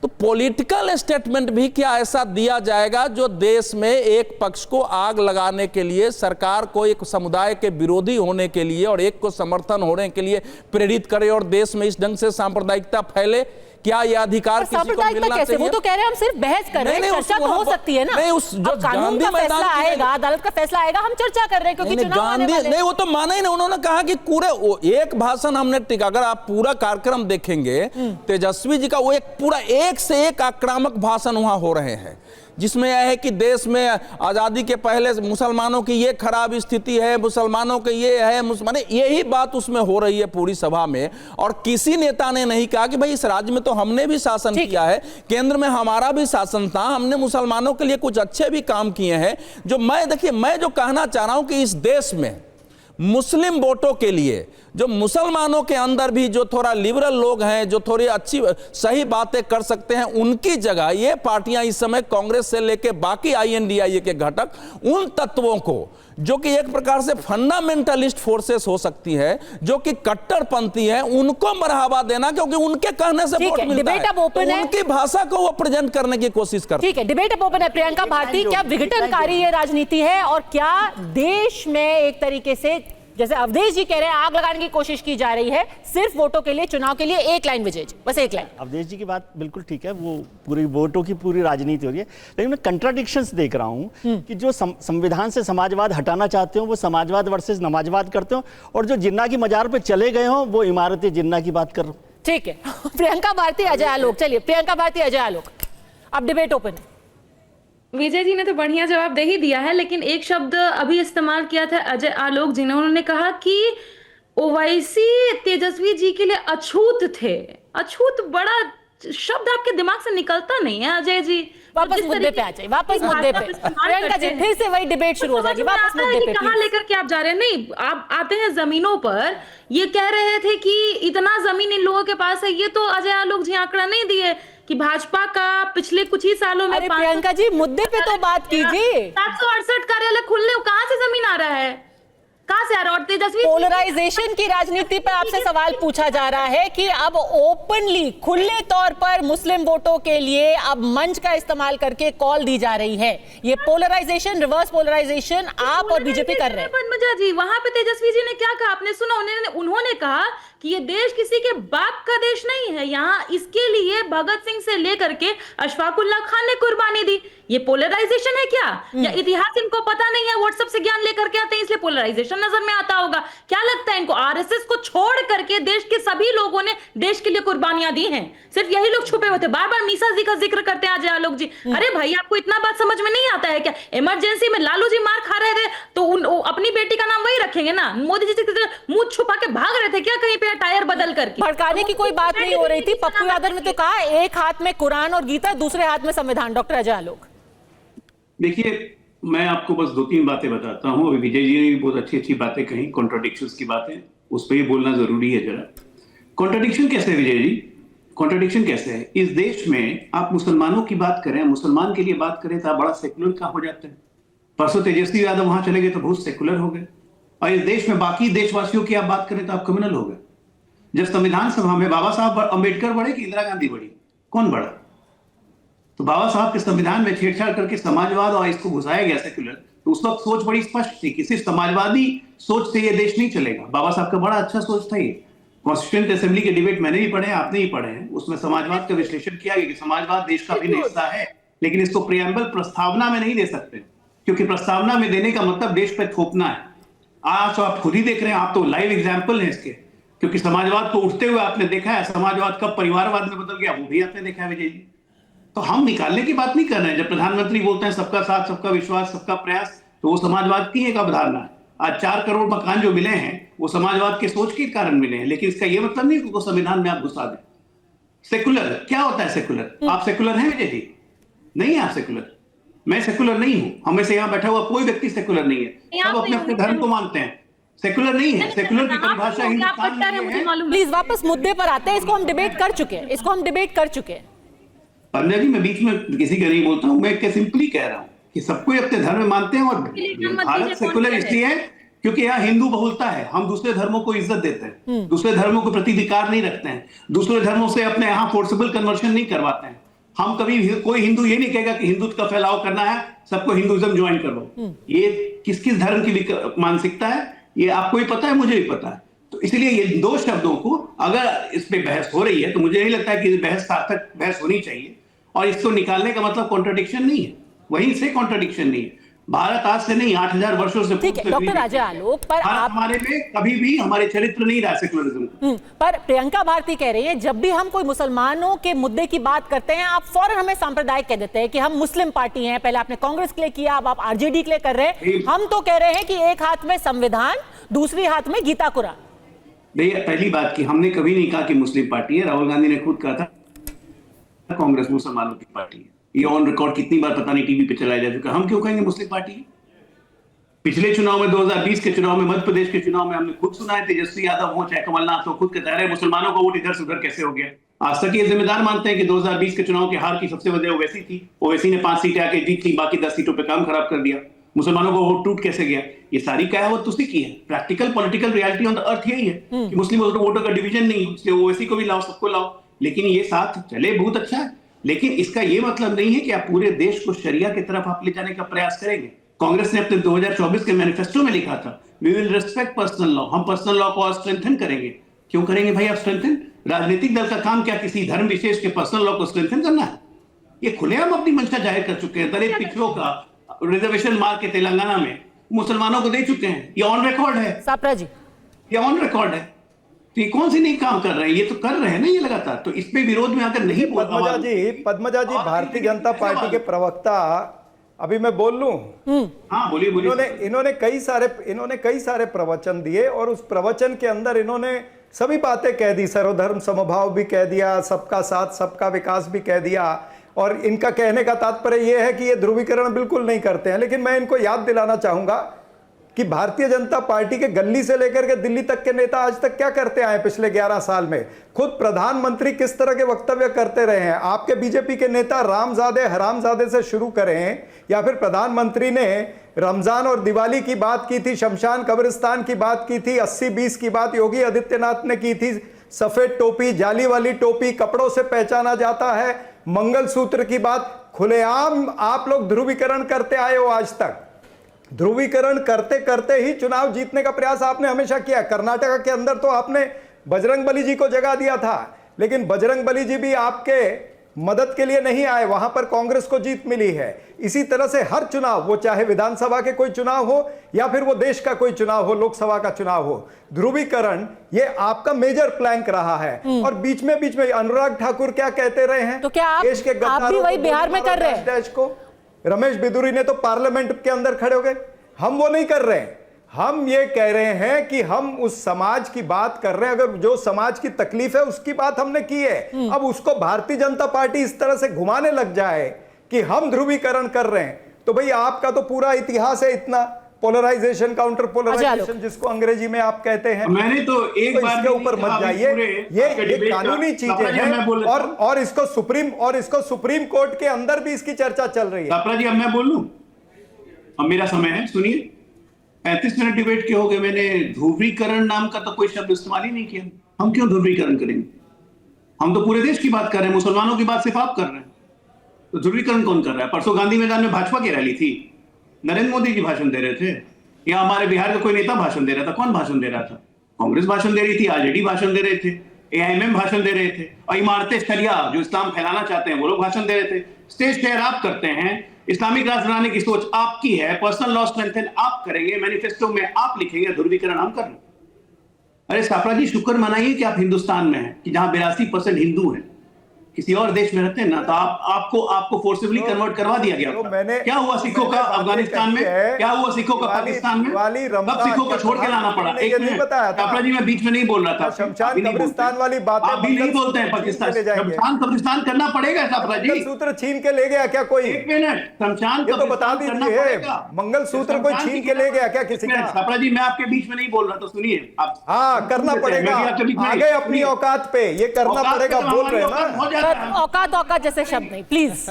तो पॉलिटिकल स्टेटमेंट भी क्या ऐसा दिया जाएगा जो देश में एक पक्ष को आग लगाने के लिए, सरकार को एक समुदाय के विरोधी होने के लिए और एक को समर्थन होने के लिए प्रेरित करे और देश में इस ढंग से सांप्रदायिकता फैले? क्या यह अधिकार किसी को मिलना कैसे? चाहिए? वो तो कह रहे हैं हम सिर्फ बहस कर रहे हैं, चर्चा तो हो सकती है ना। नहीं, उस जो कानून का फैसला आएगा, अदालत का फैसला आएगा, हम चर्चा कर रहे हैं क्योंकि चुनाव आने वाले हैं। नहीं, वो तो माना ही नहीं। उन्होंने कहा कि पूरे एक भाषण हमने टिका, अगर आप पूरा कार्यक्रम देखेंगे तेजस्वी जी का, वो एक पूरा एक से एक आक्रामक भाषण वहां हो रहे हैं, जिसमें यह है कि देश में आजादी के पहले मुसलमानों की ये खराब स्थिति है, मुसलमानों के ये है, मुसलमान, यही बात उसमें हो रही है पूरी सभा में। और किसी नेता ने नहीं कहा कि भाई इस राज्य में तो हमने भी शासन किया है, केंद्र में हमारा भी शासन था, हमने मुसलमानों के लिए कुछ अच्छे भी काम किए हैं। जो मैं जो कहना चाह रहा हूं कि इस देश में मुस्लिम वोटों के लिए, जो मुसलमानों के अंदर भी जो थोड़ा लिबरल लोग हैं, जो थोड़ी अच्छी सही बातें कर सकते हैं, उनकी जगह ये पार्टियां इस समय कांग्रेस से लेके बाकी INDIA के घटक, उन तत्वों को जो कि एक प्रकार से फंडामेंटलिस्ट फोर्सेस हो सकती है, जो कि कट्टरपंथी है, उनको बढ़ावा देना, क्योंकि उनके कहने से वोट मिलता है, तो उनकी भाषा को वो प्रेजेंट करने की कोशिश करते हैं। ठीक है, डिबेट अब ओपन है। प्रियंका भारती, क्या विघटनकारी ये राजनीति है और क्या देश में एक तरीके से जैसे अवधेश जी कह रहे हैं आग लगाने की कोशिश की जा रही है सिर्फ वोटों के लिए, चुनाव के लिए। एक लाइन विजय जी, बस एक लाइन। अवधेश जी की बात बिल्कुल ठीक है, वो पूरी वोटों की पूरी राजनीति हो रही है, लेकिन मैं कंट्राडिक्शंस देख रहा हूं कि जो संविधान से समाजवाद हटाना चाहते हो वो समाजवाद वर्सेस नमाजवाद करते हो, और जो जिन्ना की मजार पे चले गए हो वो इमारत जिन्ना की बात कर रहे हो। ठीक है, प्रियंका भारती, अजय आलोक। चलिए प्रियंका भारती, अजय आलोक, अब डिबेट ओपन है। विजय जी ने तो बढ़िया जवाब दे ही दिया है, लेकिन एक शब्द अभी इस्तेमाल किया था अजय आलोक जी ने, उन्होंने कहा कि ओवैसी तेजस्वी जी के लिए अछूत थे। अछूत बड़ा शब्द आपके दिमाग से निकलता नहीं है अजय जी। वापस मुद्दे पे आ जाइए, वापस मुद्दे पे। प्रियंका जी फिर से वही डिबेट शुरू हो जाएगी, वापस मुद्दे पे। कहां लेकर के आप जा रहे हैं? नहीं, आप आते हैं जमीनों पर। ये कह रहे थे कि इतना जमीन इन लोगों के पास है, ये तो अजय आलोक जी आंकड़ा नहीं दिए कि भाजपा का पिछले कुछ ही सालों में। प्रियंका जी मुद्दे पे तो बात कीजिए। 768 कार्यालय खुलने, कहां से जमीन आ रहा है, कहां से आ रहा है? और तेजस्वी पोलराइजेशन की राजनीति पर आपसे सवाल पूछा जा रहा है कि अब ओपनली खुले तौर पर मुस्लिम वोटों के लिए अब मंच का इस्तेमाल करके कॉल दी जा रही है। ये पोलराइजेशन, रिवर्स पोलराइजेशन आप और बीजेपी कर रहे हैं। पद्मजा जी, वहां पे तेजस्वी जी ने क्या कहा आपने सुना? उन्होंने कहा कि ये देश किसी के बाप का देश नहीं है, यहाँ इसके लिए भगत सिंह से लेकर के अशफाकुल्लाह खान ने कुर्बानी दी। ये पोलराइजेशन है क्या? या इतिहास इनको पता नहीं है, व्हाट्सएप से ज्ञान लेकर के आते हैं इसलिए पोलराइजेशन नजर में आता होगा? क्या लगता है इनको आरएसएस को छोड़ करके देश के सभी लोगों ने देश के लिए कुर्बानियां दी हैं? सिर्फ यही लोग छुपे हुए थे। बार बार मीसा जी का जिक्र करते हैं अजय आलोक जी। अरे भाई, आपको इतना बात समझ में नहीं आता है क्या? इमरजेंसी में लालू जी मार खा रहे थे तो अपनी बेटी का नाम वही रखेंगे ना? मोदी जी से मुंह छुपा के भाग रहे थे क्या कहीं पे टायर बदल करके? भड़काने की कोई बात नहीं हो रही थी। पप्पू यादव ने तो कहा एक हाथ में कुरान और गीता, दूसरे हाथ में संविधान। डॉक्टर अजय आलोक, देखिए, मैं आपको बस 2-3 बातें बताता हूं। अभी विजय जी ने बहुत अच्छी अच्छी बातें कही, कॉन्ट्राडिक्शंस की बातें, उस पर ही बोलना जरूरी है जरा। कॉन्ट्राडिक्शन कैसे है विजय जी? कॉन्ट्राडिक्शन कैसे है? इस देश में आप मुसलमानों की बात करें, मुसलमान के लिए बात करें तो आप बड़ा सेकुलर कहां हो जाते हैं। परसों तेजस्वी यादव वहां चले गए तो बहुत सेकुलर हो गए, और इस देश में बाकी देशवासियों की आप बात करें तो आप क्रिमिनल हो गए। जब संविधान सभा में बाबा साहब अंबेडकर बढ़े कि इंदिरा गांधी बढ़ी? कौन बढ़ा? तो बाबा साहब के संविधान में छेड़छाड़ करके समाजवाद और इसको घुसाया गया सेक्युलर। तो उस वक्त सोच बड़ी स्पष्ट थी कि सिर्फ समाजवादी सोच से ये देश नहीं चलेगा। बाबा साहब का बड़ा अच्छा सोच था ये। कॉन्स्टिट्यूएंट असेंबली के डिबेट मैंने भी पढ़े, आपने भी पढ़े हैं। उसमें समाजवाद का विश्लेषण किया गया कि समाजवाद देश का भी हिस्सा है, लेकिन इसको प्रियम्बल प्रस्तावना में नहीं दे सकते, क्योंकि प्रस्तावना में देने का मतलब देश पर थोपना है। आज तो आप खुद ही देख रहे हैं, आप तो लाइव एग्जाम्पल हैं इसके, क्योंकि समाजवाद तो उठते हुए आपने देखा है। समाजवाद कब परिवारवाद में बदल गया वो भी आपने देखा है विजय जी। तो हम निकालने की बात नहीं कर रहे हैं। जब प्रधानमंत्री बोलते हैं सबका साथ, सबका विश्वास, सबका प्रयास, तो वो समाजवाद की एक अवधारणा है। आज 4 करोड़ मकान जो मिले हैं वो समाजवाद के सोच के कारण मिले हैं, लेकिन इसका ये मतलब नहीं कि संविधान में आप घुसा दें। सेकुलर क्या होता है? सेकुलर, आप सेकुलर हैं विजय जी? नहीं है आप सेकुलर। मैं सेकुलर नहीं हूं, हमें से यहाँ बैठा हुआ कोई व्यक्ति सेकुलर नहीं है। सब अपने अपने धर्म को मानते हैं, सेकुलर नहीं है। सेकुलर की परिभाषा हिंदुस्तान में है। प्लीज वापस मुद्दे पर आते हैं। इसको हम डिबेट कर चुके हैं। पंडित जी, मैं बीच में किसी का नहीं बोलता हूं, मैं सिंपली कह रहा हूं कि सबको अपने धर्म में मानते हैं। और भारत सेकुलर इसलिए है क्योंकि यहाँ हिंदू बहुलता है। हम दूसरे धर्मों को इज्जत देते हैं, दूसरे धर्मों के प्रति विकार नहीं रखते हैं, दूसरे धर्मों से अपने यहाँ फोर्सेबल कन्वर्शन नहीं करवाते हैं। हम कभी कोई हिंदू ये नहीं कहेगा कि हिंदुत्व का फैलाव करना है, सबको हिंदुइज्म ज्वाइन कर लो। ये किस किस धर्म की मानसिकता है ये आपको ही पता है, मुझे भी पता है। तो इसलिए ये 2 शब्दों को अगर इस पे बहस हो रही है तो मुझे नहीं लगता है कि बहस सार्थक बहस होनी चाहिए। और इसको निकालने का मतलब कॉन्ट्रडिक्शन नहीं है, वहीं से कॉन्ट्रडिक्शन नहीं है। भारत आज से नहीं 8000 वर्षों से ठीक है डॉक्टर अजय आलोक, पर आप हमारे में कभी भी हमारे चरित्र नहीं रहा सेकुलरिज्म। पर प्रियंका भारती कह रही है जब भी हम कोई मुसलमानों के मुद्दे की बात करते हैं आप फौरन हमें सांप्रदायिक कह देते हैं कि हम मुस्लिम पार्टी हैं। पहले आपने कांग्रेस के लिए किया, अब आप आरजेडी के लिए कर रहे हैं। हम तो कह रहे हैं कि एक हाथ में संविधान, दूसरी हाथ में गीता कुरान। भैया पहली बात की हमने कभी नहीं कहा कि मुस्लिम पार्टी है। राहुल गांधी ने खुद कहा था कांग्रेस मुसलमानों की पार्टी है। ये ऑन रिकॉर्ड कितनी बार पता नहीं टीवी पे चलाया जा चुका। हम क्यों कहेंगे मुस्लिम पार्टी है? पिछले चुनाव में 2020 के चुनाव में, मध्य प्रदेश के चुनाव में हमने खुद सुना है तेजस्वी यादव हो चाहे कमलनाथ हो, खुद कहते रहे मुसलमानों का वोट इधर से उधर कैसे हो गया। आज तक ये जिम्मेदार मानते हैं कि 2020 के चुनाव के हार की सबसे वजह ओवैसी थी। ओवैसी ने 5 सीटें आके जीत ली, बाकी 10 सीटों पर काम खराब कर दिया। मुसलमानों को वोट टूट कैसे गया? ये सारी क्या है वो तुसी की है। Practical political reality on the earth यही है कि मुस्लिम वोटों का डिवीजन नहीं, इसलिए ओवैसी को भी लाओ, सबको लाओ। लेकिन ये साथ चले बहुत अच्छा है, लेकिन इसका ये मतलब नहीं है कि आप पूरे देश को शरिया की तरफ आप ले जाने का प्रयास करेंगे। कांग्रेस ने अपने 2024 के मैनिफेस्टो में लिखा था we will respect personal law, हम पर्सनल लॉ को और स्ट्रेंथन करेंगे। क्यों करेंगे भाई आप स्ट्रेंथन? राजनीतिक दल का काम क्या किसी धर्म विशेष के पर्सनल लॉ को स्ट्रेंथन करना है? ये खुलेआम अपनी मंशा जाहिर कर चुके हैं। दलित पिछड़ों का रिजर्वेशन मार के तेलंगाना में मुसलमानों को दे चुके हैं, ये ऑन रिकॉर्ड है। सापरा जी, ये ऑन रिकॉर्ड है। तो ये कौन सी नहीं काम कर रहे हैं? ये तो कर रहे हैं ना ये लगातार। तो इस पे विरोध में आकर नहीं बोल। पद्मजा जी भारतीय जनता पार्टी के प्रवक्ता, अभी मैं बोल लूं? हाँ बोलिए बोलिए। इन्होंने कई सारे प्रवचन दिए और उस प्रवचन के अंदर इन्होंने सभी बातें कह दी, सर्वधर्म समभाव भी कह दिया, सबका साथ सबका विकास भी कह दिया। और इनका कहने का तात्पर्य यह है कि ये ध्रुवीकरण बिल्कुल नहीं करते हैं। लेकिन मैं इनको याद दिलाना चाहूंगा कि भारतीय जनता पार्टी के गली से लेकर के दिल्ली तक के नेता आज तक क्या करते आए पिछले 11 साल में? खुद प्रधानमंत्री किस तरह के वक्तव्य करते रहे हैं? आपके बीजेपी के नेता रामजादे हरामजादे से शुरू करें या फिर प्रधानमंत्री ने रमजान और दिवाली की बात की थी, शमशान कब्रिस्तान की बात की थी, 80-20 की बात योगी आदित्यनाथ ने की थी, सफेद टोपी, जाली वाली टोपी, कपड़ों से पहचाना जाता है, मंगलसूत्र की बात, खुलेआम आप लोग ध्रुवीकरण करते आए हो। आज तक ध्रुवीकरण करते करते ही चुनाव जीतने का प्रयास आपने हमेशा किया। कर्नाटक के अंदर तो आपने बजरंगबली जी को जगा दिया था, लेकिन बजरंगबली जी भी आपके मदद के लिए नहीं आए, वहां पर कांग्रेस को जीत मिली है। इसी तरह से हर चुनाव, वो चाहे विधानसभा के कोई चुनाव हो या फिर वो देश का कोई चुनाव हो, लोकसभा का चुनाव हो, ध्रुवीकरण ये आपका मेजर प्लैंक रहा है। और बीच में अनुराग ठाकुर क्या कहते रहे हैं? तो क्या आप भी वही बिहार में कर रहे हैं? रमेश बिदुरी ने तो पार्लियामेंट के अंदर खड़े हो गए। हम वो नहीं कर रहे हैं। हम ये कह रहे हैं कि हम उस समाज की बात कर रहे हैं। अगर जो समाज की तकलीफ है उसकी बात हमने की है। अब उसको भारतीय जनता पार्टी इस तरह से घुमाने लग जाए कि हम ध्रुवीकरण कर रहे हैं, तो भाई आपका तो पूरा इतिहास है इतना पोलराइजेशन, काउंटर पोलराइजेशन जिसको अंग्रेजी में आप कहते हैं। मैंने तो एक बार इसके ऊपर मत जाइए। ये कानूनी चीजें हैं और इसको सुप्रीम कोर्ट के अंदर भी इसकी चर्चा चल रही है। सापरा जी अब मैं बोल लूं? अब मेरा समय है, सुनिए। 35 मिनट डिबेट के हो गए, मैंने ध्रुवीकरण नाम का तो कोई शब्द इस्तेमाल ही नहीं किया। हम क्यों ध्रुवीकरण करेंगे? हम तो पूरे देश की बात कर रहे हैं, मुसलमानों की बात सिर्फ आप कर रहे हैं। तो ध्रुवीकरण कौन कर रहा है? परसों गांधी मैदान में भाजपा की रैली थी, नरेंद्र मोदी जी भाषण दे रहे थे, या हमारे बिहार का कोई नेता भाषण दे रहा था? कौन भाषण दे रहा था? कांग्रेस भाषण दे रही थी, आरजेडी भाषण दे रहे थे, एआईएमएम भाषण दे रहे थे, और इमारतें शरिया जो इस्लाम फैलाना चाहते हैं वो लोग भाषण दे रहे थे। स्टेज शेयर आप करते हैं, इस्लामिक राष्ट्र बनाने की सोच आपकी है, पर्सनल लॉ स्ट्रेंथन आप करेंगे, मैनिफेस्टो में आप लिखेंगे, ध्रुवीकरण हम कर रहे हैं। अरे सापरा जी शुक्र मनाइए कि आप हिंदुस्तान में हैं, कि जहां 82% हिंदू हैं। किसी और देश में रहते हैं ना तो आपको फोर्सिबली कन्वर्ट करवा दिया गया। क्या हुआ सिखों का अफगानिस्तान में? क्या हुआ सिखों का पाकिस्तान में? कब सिखों को छोड़ के लाना पड़ा? एक मिनट सापरा जी, मैं बीच में नहीं बोल रहा था। शमशान कब्रिस्तान वाली बातें आप भी नहीं बोलते हैं। पाकिस्तान शमशान कब्रिस्तान करना पड़ेगा सापरा जी। मंगलसूत्र छीन के ले गया क्या कोई? एक मिनट, शमशान तो बता दीजिए, मंगलसूत्र कोई छीन के ले गया क्या किसी का? सापरा जी मैं आपके बीच में नहीं बोल रहा, तो सुनिए आप। हाँ करना पड़ेगा, आगे अपनी औकात पे ये करना पड़ेगा, बोल रहे हैं ना। औकात जैसे शब्द नहीं प्लीज।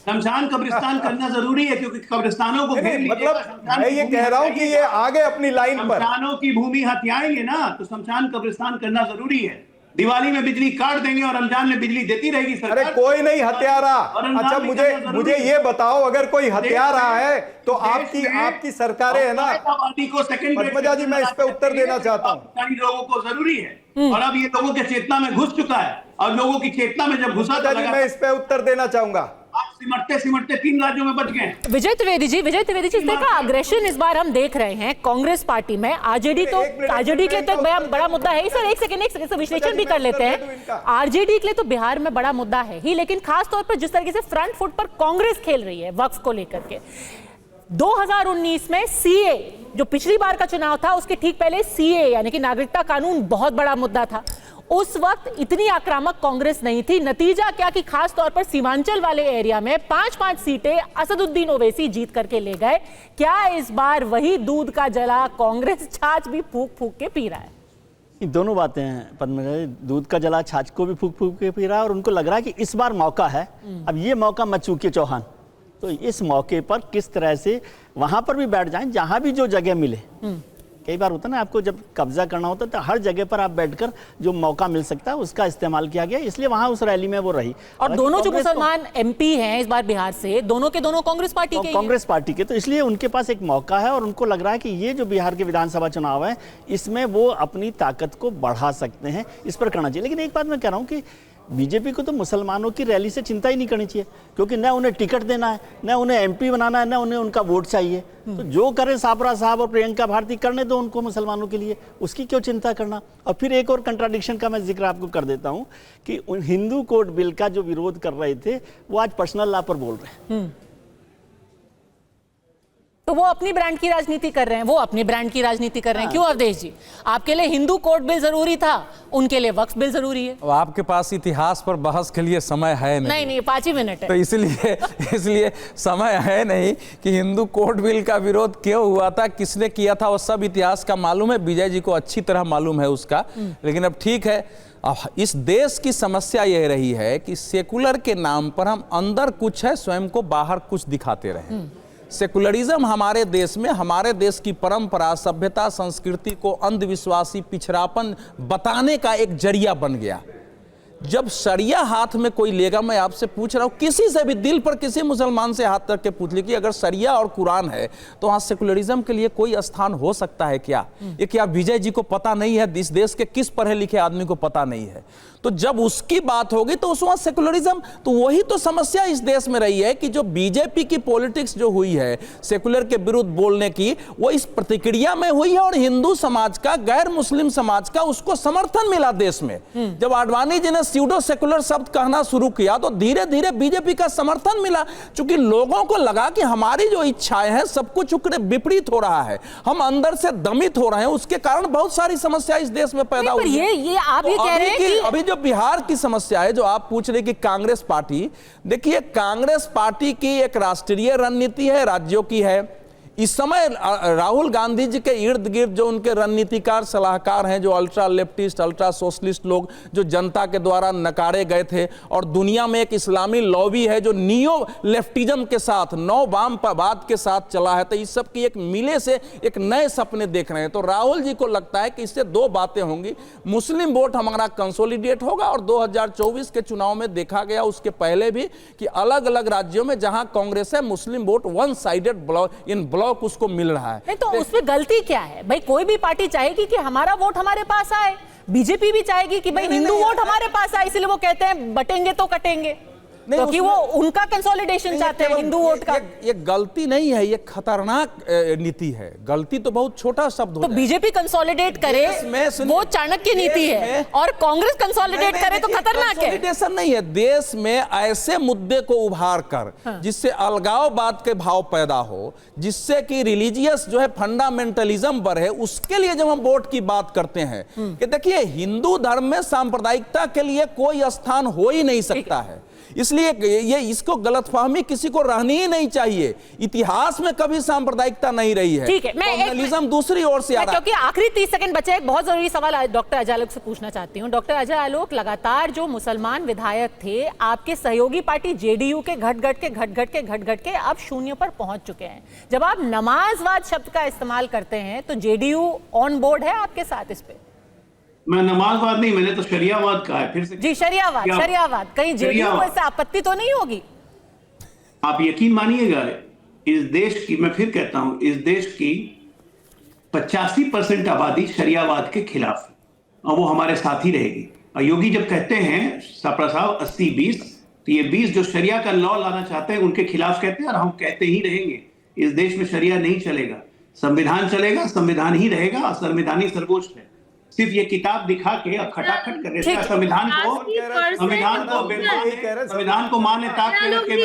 शमशान कब्रिस्तान करना जरूरी है क्योंकि कब्रिस्तानों को मतलब मैं ये कह रहा हूं कि ये आगे अपनी लाइन पर शमशानों की भूमि हथियाएंगे ना, तो शमशान कब्रिस्तान करना जरूरी है। दिवाली में बिजली काट देंगे और रमजान में बिजली देती रहेगी सरकार। अरे कोई नहीं हथियारा। अच्छा मुझे ये बताओ, अगर कोई हथिया रहा है तो आपकी सरकारें है ना। पद्मजा जी मैं इस पे उत्तर देना चाहता हूँ। लोगों को जरूरी है और अब ये लोगों के चेतना में घुस चुका है, और लोगों की चेतना में जब घुसा तो मैं इस पे उत्तर देना चाहूंगा। आप सिमटते 3 राज्यों में बच गए। विजय त्रिवेदी जी देखा अग्रेशन इस बार हम देख रहे हैं कांग्रेस पार्टी में। आरजेडी के लिए तो बड़ा मुद्दा है ही सर। एक सेकंड विश्लेषण भी कर लेते हैं। आरजेडी के लिए तो बिहार में बड़ा मुद्दा है ही, लेकिन खास तौर पर जिस तरीके से फ्रंट फुट पर कांग्रेस खेल रही है वक्फ को लेकर के। 2019 में सीए जो पिछली बार का चुनाव था उसके ठीक पहले सीए यानी कि नागरिकता कानून बहुत बड़ा मुद्दा था। उस वक्त इतनी आक्रामक कांग्रेस नहीं थी। नतीजा क्या कि खास तौर पर सीमांचल वाले एरिया में 5-5 सीटें असदुद्दीन ओवैसी जीत करके ले गए। क्या इस बार वही दूध का जला कांग्रेस छाछ भी फूंक फूंक के पी रहा है? दोनों बातें हैं पद्मजा जी, दूध का जला छाछ को भी फूंक फूंक के पी रहा है और उनको लग रहा है कि इस बार मौका है। अब ये मौका मत चूके चौहान, तो इस मौके पर किस तरह से वहां पर भी बैठ जाएं जहां भी जो जगह मिले, कई बार होता है ना, आपको जब कब्जा करना होता है तो हर जगह पर आप बैठकर जो मौका मिल सकता है उसका इस्तेमाल किया गया, इसलिए वहां उस रैली में वो रही। और दोनों जो मुसलमान एमपी हैं इस बार बिहार से, दोनों के दोनों कांग्रेस पार्टी के, कांग्रेस पार्टी के, तो इसलिए उनके पास एक मौका है और उनको लग रहा है कि ये जो बिहार के विधानसभा चुनाव है इसमें वो अपनी ताकत को बढ़ा सकते हैं, इस पर करना चाहिए। लेकिन एक बात मैं कह रहा हूं कि बीजेपी को तो मुसलमानों की रैली से चिंता ही नहीं करनी चाहिए, क्योंकि न उन्हें टिकट देना है, न उन्हें एमपी बनाना है, न उन्हें उनका वोट चाहिए। तो जो करें साबरा साहब और प्रियंका भारती, करने दो उनको मुसलमानों के लिए, उसकी क्यों चिंता करना। और फिर एक और कंट्राडिक्शन का मैं जिक्र आपको कर देता हूं कि उन हिंदू कोड बिल का जो विरोध कर रहे थे वो आज पर्सनल लॉ पर बोल रहे हैं। तो वो अपनी ब्रांड की राजनीति कर रहे हैं, वो अपनी ब्रांड की राजनीति कर रहे हैं। क्यों अवधेश जी, आपके लिए हिंदू कोड बिल जरूरी था, उनके लिए वक्फ बिल जरूरी है। अब आपके पास इतिहास पर बहस के लिए समय है नहीं 5 ही मिनट है, तो इसलिए समय है नहीं कि हिंदू कोड बिल का विरोध क्यों हुआ था, किसने किया था, वो सब इतिहास का मालूम है, विजय जी को अच्छी तरह मालूम है उसका। लेकिन अब ठीक है, अब इस देश की समस्या यह रही है कि सेकुलर के नाम पर हम अंदर कुछ है, स्वयं को बाहर कुछ दिखाते रहे। सेकुलरिज्म हमारे देश में, हमारे देश की परंपरा, सभ्यता, संस्कृति को अंधविश्वासी, पिछड़ापन बताने का एक जरिया बन गया। जब शरिया हाथ में कोई लेगा, मैं आपसे पूछ रहा हूं, किसी से भी दिल पर किसी मुसलमान से हाथ रख के पूछ ली कि अगर शरिया और कुरान है तो वहां सेकुलरिज्म के लिए कोई स्थान हो सकता है क्या? ये क्या विजय जी को पता नहीं है? इस देश के किस पढ़े लिखे आदमी को पता नहीं है? तो जब उसकी बात होगी तो उस वहां सेकुलरिज्म, तो वही तो समस्या इस देश में रही है कि जो बीजेपी की पॉलिटिक्स जो हुई है सेकुलर के विरुद्ध बोलने की, वो इस प्रतिक्रिया में हुई है और हिंदू समाज का, गैर मुस्लिम समाज का उसको समर्थन मिला देश में। जब आडवाणी जी ने स्यूडो सेकुलर शब्द कहना शुरू किया तो धीरे धीरे बीजेपी का समर्थन मिला, चूंकि लोगों को लगा कि हमारी जो इच्छाएं हैं सब कुछ विपरीत हो रहा है, हम अंदर से दमित हो रहे हैं, उसके कारण बहुत सारी समस्या इस देश में पैदा हुई है। ये आप ये कह रहे हैं कि अभी जो बिहार की समस्या है, जो आप पूछ रहे कि कांग्रेस पार्टी, देखिए कांग्रेस पार्टी की एक राष्ट्रीय रणनीति है, राज्यों की है। इस समय राहुल गांधी जी के इर्द गिर्द जो उनके रणनीतिकार सलाहकार हैं, जो अल्ट्रा लेफ्टिस्ट, अल्ट्रा सोशलिस्ट लोग जो जनता के द्वारा नकारे गए थे, और दुनिया में एक इस्लामी लॉबी है जो नियो लेफ्टिज्म के साथ, नौ वामवाद के साथ चला है, तो इस सब की एक मिले से एक नए सपने देख रहे हैं। तो राहुल जी को लगता है कि इससे दो बातें होंगी, मुस्लिम वोट हमारा कंसोलिडेट होगा, और 2024 के चुनाव में देखा गया उसके पहले भी कि अलग अलग राज्यों में जहां कांग्रेस है, मुस्लिम वोट वन साइडेड इन उसको मिल रहा है। नहीं तो उसमें गलती क्या है भाई? कोई भी पार्टी चाहेगी कि हमारा वोट हमारे पास आए, बीजेपी भी चाहेगी कि भाई हिंदू वोट हमारे पास आए, इसलिए वो कहते हैं बटेंगे तो कटेंगे, क्योंकि वो उनका कंसोलिडेशन चाहते हैं हिंदू वोट का। ये गलती नहीं है, ये खतरनाक नीति है। गलती तो बहुत छोटा शब्द होता है। तो बीजेपी कंसोलिडेट करे वो चाणक्य नीति है, और कांग्रेस कंसोलिडेट करे तो खतरनाक है। कंसोलिडेशन नहीं है, देश में ऐसे मुद्दे को उभार कर जिससे अलगाववाद के भाव पैदा हो, जिससे कि रिलीजियस जो है फंडामेंटलिज्म बढ़े, उसके लिए जब हम वोट की बात करते हैं कि देखिए हिंदू धर्म में सांप्रदायिकता के लिए कोई स्थान हो ही नहीं सकता है, इसलिए ये इसको गलतफहमी किसी को रहनी ही नहीं चाहिए। इतिहास में कभी सांप्रदायिकता नहीं रही है। ठीक है, मैं दूसरी ओर से आ रहा है। क्योंकि आखिरी 30 सेकंड बचे, एक बहुत जरूरी सवाल डॉक्टर अजय आलोक से पूछना चाहती हूं। डॉक्टर अजय आलोक, लगातार जो मुसलमान विधायक थे आपके सहयोगी पार्टी जेडीयू के, घट के अब शून्य पर पहुंच चुके हैं। जब आप नमाजवाद शब्द का इस्तेमाल करते हैं तो जेडीयू ऑन बोर्ड है आपके साथ इस पे? मैं नमाजवाद नहीं, मैंने तो शरियावाद कहा है। फिर से जी, शरियावाद कहीं जेडीयू को इससे आपत्ति तो नहीं होगी? आप यकीन मानिएगा, इस देश की, मैं फिर कहता हूं, इस देश की 85% आबादी शरियावाद के खिलाफ है, और वो हमारे साथ ही रहेगी। और योगी जब कहते हैं सापड़ा साहब 80-20, तो ये 20 जो शरिया का लॉ लाना चाहते हैं उनके खिलाफ कहते हैं, और हम कहते ही रहेंगे इस देश में शरिया नहीं चलेगा, संविधान चलेगा, संविधान ही रहेगा, और संविधान ही सर्वोच्च है। सिर्फ ये किताब दिखा के अब खटाखट कर रहे हैं संविधान को मां ने ताक पे रख के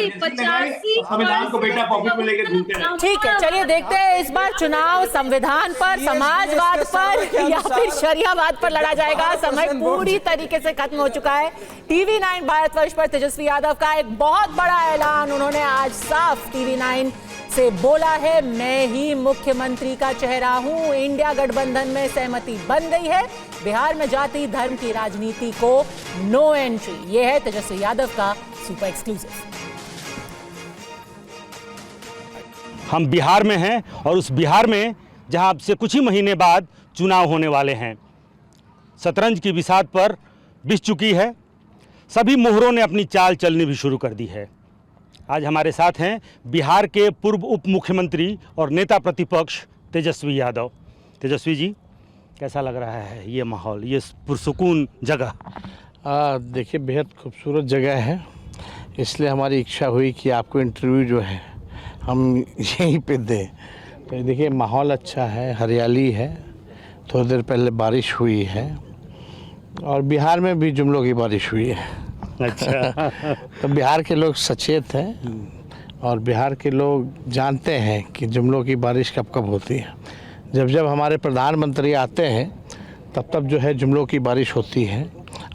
संविधान को बेटा पॉकेट में लेके घूमते हैं। ठीक है, चलिए देखते हैं इस बार चुनाव संविधान पर, समाजवाद पर या फिर शरियावाद पर लड़ा जाएगा। समय पूरी तरीके से खत्म हो चुका है। TV9 भारतवर्ष पर तेजस्वी यादव का एक बहुत बड़ा ऐलान, उन्होंने आज साफ TV9 से बोला है, मैं ही मुख्यमंत्री का चेहरा हूं। इंडिया गठबंधन में सहमति बन गई है, बिहार में जाति धर्म की राजनीति को नो एंट्री। यह है तेजस्वी यादव का सुपर एक्सक्लूसिव। हम बिहार में हैं और उस बिहार में जहां अब से कुछ ही महीने बाद चुनाव होने वाले हैं। शतरंज की बिसात पर बिछ चुकी है, सभी मोहरों ने अपनी चाल चलनी भी शुरू कर दी है। आज हमारे साथ हैं बिहार के पूर्व उप मुख्यमंत्री और नेता प्रतिपक्ष तेजस्वी यादव। तेजस्वी जी, कैसा लग रहा है ये माहौल, ये पुरसुकून जगह? देखिए, बेहद खूबसूरत जगह है, इसलिए हमारी इच्छा हुई कि आपको इंटरव्यू जो है हम यहीं पे दें। तो देखिए, माहौल अच्छा है, हरियाली है, थोड़ी देर पहले बारिश हुई है और बिहार में भी जुमलों की बारिश हुई है। अच्छा। तो बिहार के लोग सचेत हैं और बिहार के लोग जानते हैं कि जुमलों की बारिश कब कब होती है। जब जब हमारे प्रधानमंत्री आते हैं तब तब जो है जुमलों की बारिश होती है।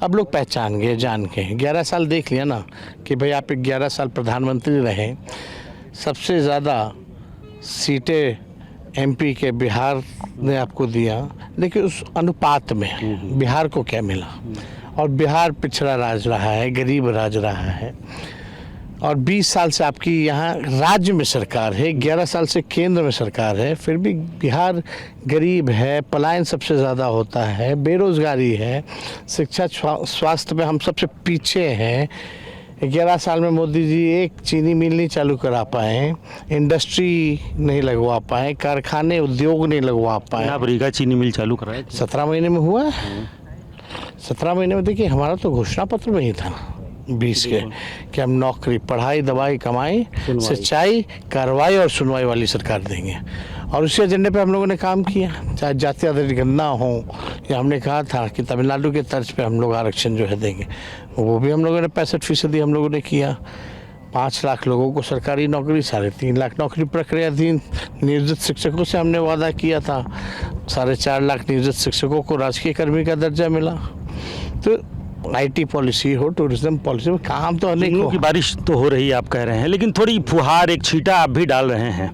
अब लोग पहचान गए, जान के। 11 साल देख लिया ना कि भाई आप 11 साल प्रधानमंत्री रहे, सबसे ज़्यादा सीटें एमपी के बिहार ने आपको दिया, लेकिन उस अनुपात में बिहार को क्या मिला? और बिहार पिछड़ा राज रहा है, गरीब राज रहा है। और 20 साल से आपकी यहाँ राज्य में सरकार है, 11 साल से केंद्र में सरकार है, फिर भी बिहार गरीब है, पलायन सबसे ज़्यादा होता है, बेरोज़गारी है, शिक्षा स्वास्थ्य में हम सबसे पीछे हैं। 11 साल में मोदी जी एक चीनी मिल नहीं चालू करा पाए, इंडस्ट्री नहीं लगवा पाए, कारखाने उद्योग नहीं लगवा पाए। आप रीगा चीनी मिल चालू कराए? 17 महीने में हुआ है। 17 महीने में देखिए, हमारा तो घोषणा पत्र में ही था 20 के कि हम नौकरी, पढ़ाई, दवाई, कमाई, सच्चाई, कार्रवाई और सुनवाई वाली सरकार देंगे। और उसी एजेंडे पे हम लोगों ने काम किया, चाहे जाति आधारित गणना हो, या हमने कहा था कि तमिलनाडु के तर्ज पे हम लोग आरक्षण जो है देंगे, वो भी हम लोगों ने 65% हम लोगों ने किया। 5 लाख लोगों को सरकारी नौकरी, 3.5 लाख नौकरी प्रक्रियाधीन नियोजित शिक्षकों से हमने वादा किया था, 4.5 लाख नियोजित शिक्षकों को राजकीय कर्मी का दर्जा मिला। तो आईटी पॉलिसी हो, टूरिज्म पॉलिसी हो, काम तो अनेक की बारिश तो हो रही है आप कह रहे हैं, लेकिन थोड़ी फुहार, एक छींटा आप भी डाल रहे हैं।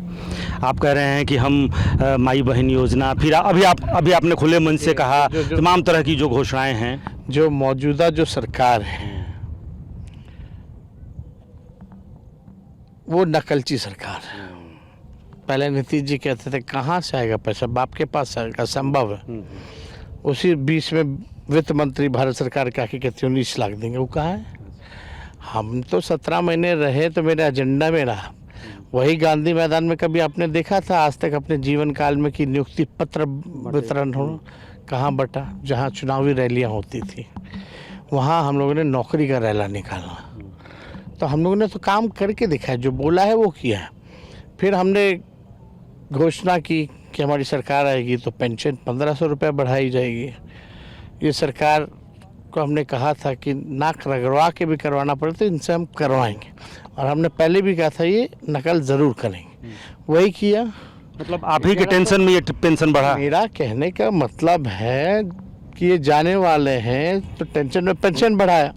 आप कह रहे हैं कि हम माई बहन योजना, फिर अभी आपने खुले मन से कहा तमाम तरह की जो घोषणाएं हैं। जो मौजूदा जो सरकार है वो नकलची सरकार है। पहले नीतीश जी कहते थे कहाँ से आएगा पैसा, बाप के पास आएगा, संभव है। उसी 20 में वित्त मंत्री भारत सरकार का कहते 19 लाख देंगे, वो कहाँ है? हम तो 17 महीने रहे तो मेरे एजेंडा में रहा। वही गांधी मैदान में कभी आपने देखा था आज तक अपने जीवन काल में कि नियुक्ति पत्र वितरण हो? कहाँ बटा? जहाँ चुनावी रैलियाँ होती थी वहाँ हम लोगों ने नौकरी का रैला निकाला। तो हम लोगों ने तो काम करके दिखाया, जो बोला है वो किया है। फिर हमने घोषणा की कि हमारी सरकार आएगी तो पेंशन 1500 रुपये बढ़ाई जाएगी। ये सरकार को हमने कहा था कि नाक रगड़वा के भी करवाना पड़े तो इनसे हम करवाएंगे, और हमने पहले भी कहा था ये नकल ज़रूर करेंगे, वही किया। मतलब आप ही के टेंशन में ये पेंशन बढ़ा? मेरा कहने का मतलब है कि ये जाने वाले हैं तो टेंशन में पेंशन बढ़ाया।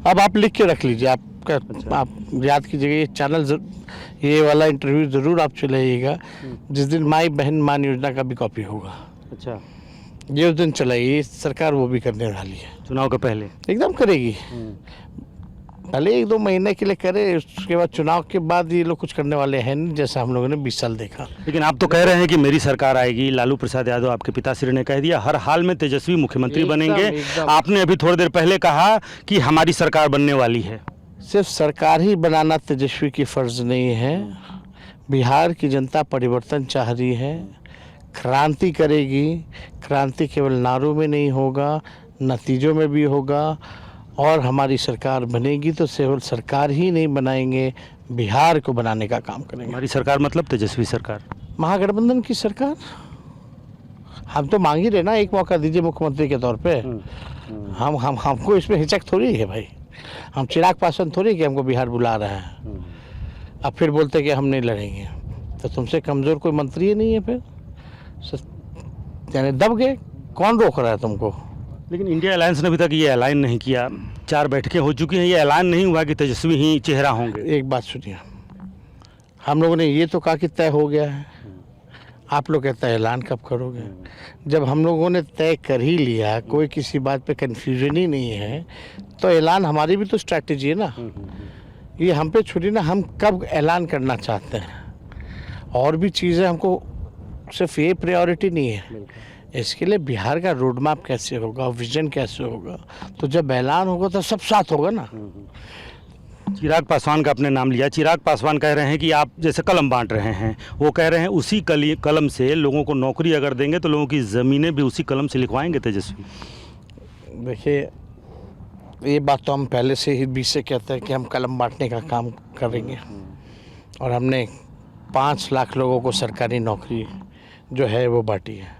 अब आप लिख के रख लीजिए, आप याद कीजिएगा, ये चैनल, ये वाला इंटरव्यू ज़रूर आप चलाइएगा जिस दिन माई बहन मान योजना का भी कॉपी होगा। अच्छा, ये उस दिन चलाइए। सरकार वो भी करने वाली है, चुनाव के पहले एकदम करेगी। पहले 1-2 महीने के लिए करे, उसके बाद चुनाव के बाद ये लोग कुछ करने वाले हैं नहीं, जैसा हम लोगों ने 20 साल देखा। लेकिन आप तो कह रहे हैं कि मेरी सरकार आएगी। लालू प्रसाद यादव आपके पिताश्री ने कह दिया हर हाल में तेजस्वी मुख्यमंत्री बनेंगे। आपने अभी थोड़ी देर पहले कहा कि हमारी सरकार बनने वाली है। सिर्फ सरकार ही बनाना तेजस्वी की फर्ज नहीं है, बिहार की जनता परिवर्तन चाह रही है, क्रांति करेगी। क्रांति केवल नारों में नहीं होगा, नतीजों में भी होगा। और हमारी सरकार बनेगी तो केवल सरकार ही नहीं बनाएंगे, बिहार को बनाने का काम करेंगे। हमारी सरकार मतलब तेजस्वी सरकार, महागठबंधन की सरकार। हम तो मांग ही रहे ना, एक मौका दीजिए मुख्यमंत्री के तौर पे। हमको इसमें हिचक थोड़ी है भाई, हम चिराग पासवान थोड़ी कि हमको बिहार बुला रहा है। अब फिर बोलते कि हम नहीं लड़ेंगे, तो तुमसे कमज़ोर कोई मंत्री ही नहीं है फिर, यानी दब गए। कौन रोक रहा है तुमको? लेकिन इंडिया अलायंस ने अभी तक ये ऐलान नहीं किया। 4 बैठकें हो चुकी हैं, ये ऐलान नहीं हुआ कि तेजस्वी ही चेहरा होंगे। एक बात सुनिए, हम लोगों ने ये तो कहा कि तय हो गया है, आप लोग कहते हैं ऐलान कब करोगे? जब हम लोगों ने तय कर ही लिया, कोई किसी बात पे कन्फ्यूजन ही नहीं है, तो ऐलान हमारी भी तो स्ट्रैटेजी है ना। ये हम पे छुरी ना, हम कब ऐलान करना चाहते हैं। और भी चीज़ें हमको सिर्फ ये प्रायोरिटी नहीं है, इसके लिए बिहार का रोड मैप कैसे होगा, विजन कैसे होगा, तो जब ऐलान होगा तो सब साथ होगा ना। चिराग पासवान का आपने नाम लिया। चिराग पासवान कह रहे हैं कि आप जैसे कलम बांट रहे हैं, वो कह रहे हैं उसी कलम से लोगों को नौकरी अगर देंगे तो लोगों की ज़मीनें भी उसी कलम से लिखवाएंगे तेजस्वी। देखिए, ये बात तो हम पहले से ही बीच से कहते हैं कि हम कलम बांटने का काम करेंगे, और हमने 5 लाख लोगों को सरकारी नौकरी जो है वो बांटी है।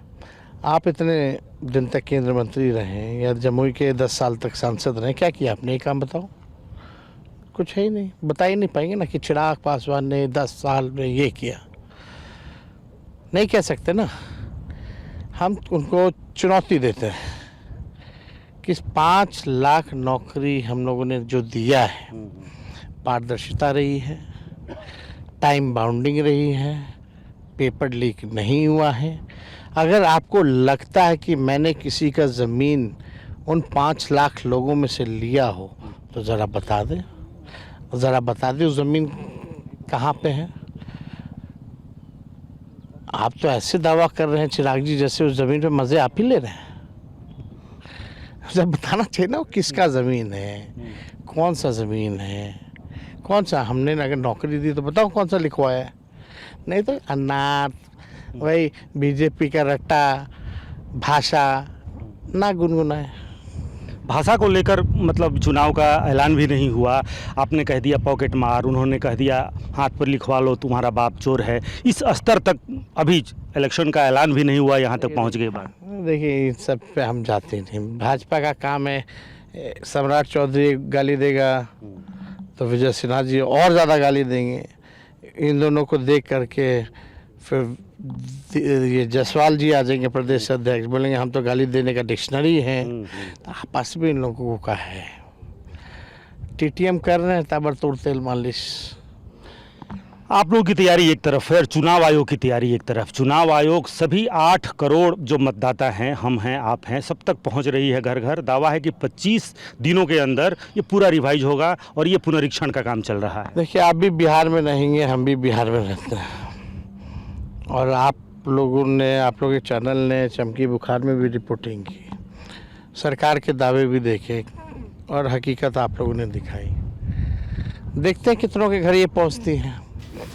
आप इतने दिन तक केंद्र मंत्री रहे या जमुई के 10 साल तक सांसद रहे, क्या किया आपने? ये काम बताओ। कुछ है ही नहीं, बता ही नहीं पाएंगे ना कि चिराग पासवान ने 10 साल में ये किया, नहीं कह सकते ना। हम उनको चुनौती देते हैं कि 5 लाख नौकरी हम लोगों ने जो दिया है, पारदर्शिता रही है, टाइम बाउंडिंग रही है, पेपर लीक नहीं हुआ है। अगर आपको लगता है कि मैंने किसी का ज़मीन उन 5 लाख लोगों में से लिया हो तो ज़रा बता दें, उस ज़मीन कहाँ पे है। आप तो ऐसे दावा कर रहे हैं चिराग जी जैसे उस ज़मीन पे मज़े आप ही ले रहे हैं। जब बताना चाहिए ना वो किसका ज़मीन है, कौन सा ज़मीन है, कौन सा। हमने अगर नौकरी दी तो बताओ कौन सा लिखवाया है, नहीं तो अनाथ वही बीजेपी का रट्टा भाषा ना गुनगुनाए। भाषा को लेकर मतलब चुनाव का ऐलान भी नहीं हुआ, आपने कह दिया पॉकेट मार, उन्होंने कह दिया हाथ पर लिखवा लो तुम्हारा बाप चोर है। इस स्तर तक अभी इलेक्शन का ऐलान भी नहीं हुआ, यहाँ तक पहुँच गए बात। देखिए, इन सब पे हम जाते नहीं। भाजपा का काम है, सम्राट चौधरी गाली देगा तो विजय सिन्हा जी और ज़्यादा गाली देंगे। इन दोनों को देख करके फिर ये जायसवाल जी आ जाएंगे प्रदेश अध्यक्ष, बोलेंगे हम तो गाली देने का डिक्शनरी है। तो आपस में इन लोगों का है, टीटीएम कर रहे हैं ताबड़तोड़ तेल मालिश। आप लोगों की तैयारी एक तरफ है और चुनाव आयोग की तैयारी एक तरफ। चुनाव आयोग सभी 8 करोड़ जो मतदाता हैं, हम हैं, आप हैं, सब तक पहुंच रही है घर घर। दावा है कि 25 दिनों के अंदर ये पूरा रिवाइज होगा और ये पुनरीक्षण का काम चल रहा है। देखिए, आप भी बिहार में रहेंगे, हम भी बिहार में रहते हैं, और आप लोगों के चैनल ने चमकी बुखार में भी रिपोर्टिंग की, सरकार के दावे भी देखे और हकीकत आप लोगों ने दिखाई। देखते हैं कितनों के घर ये पहुंचती है।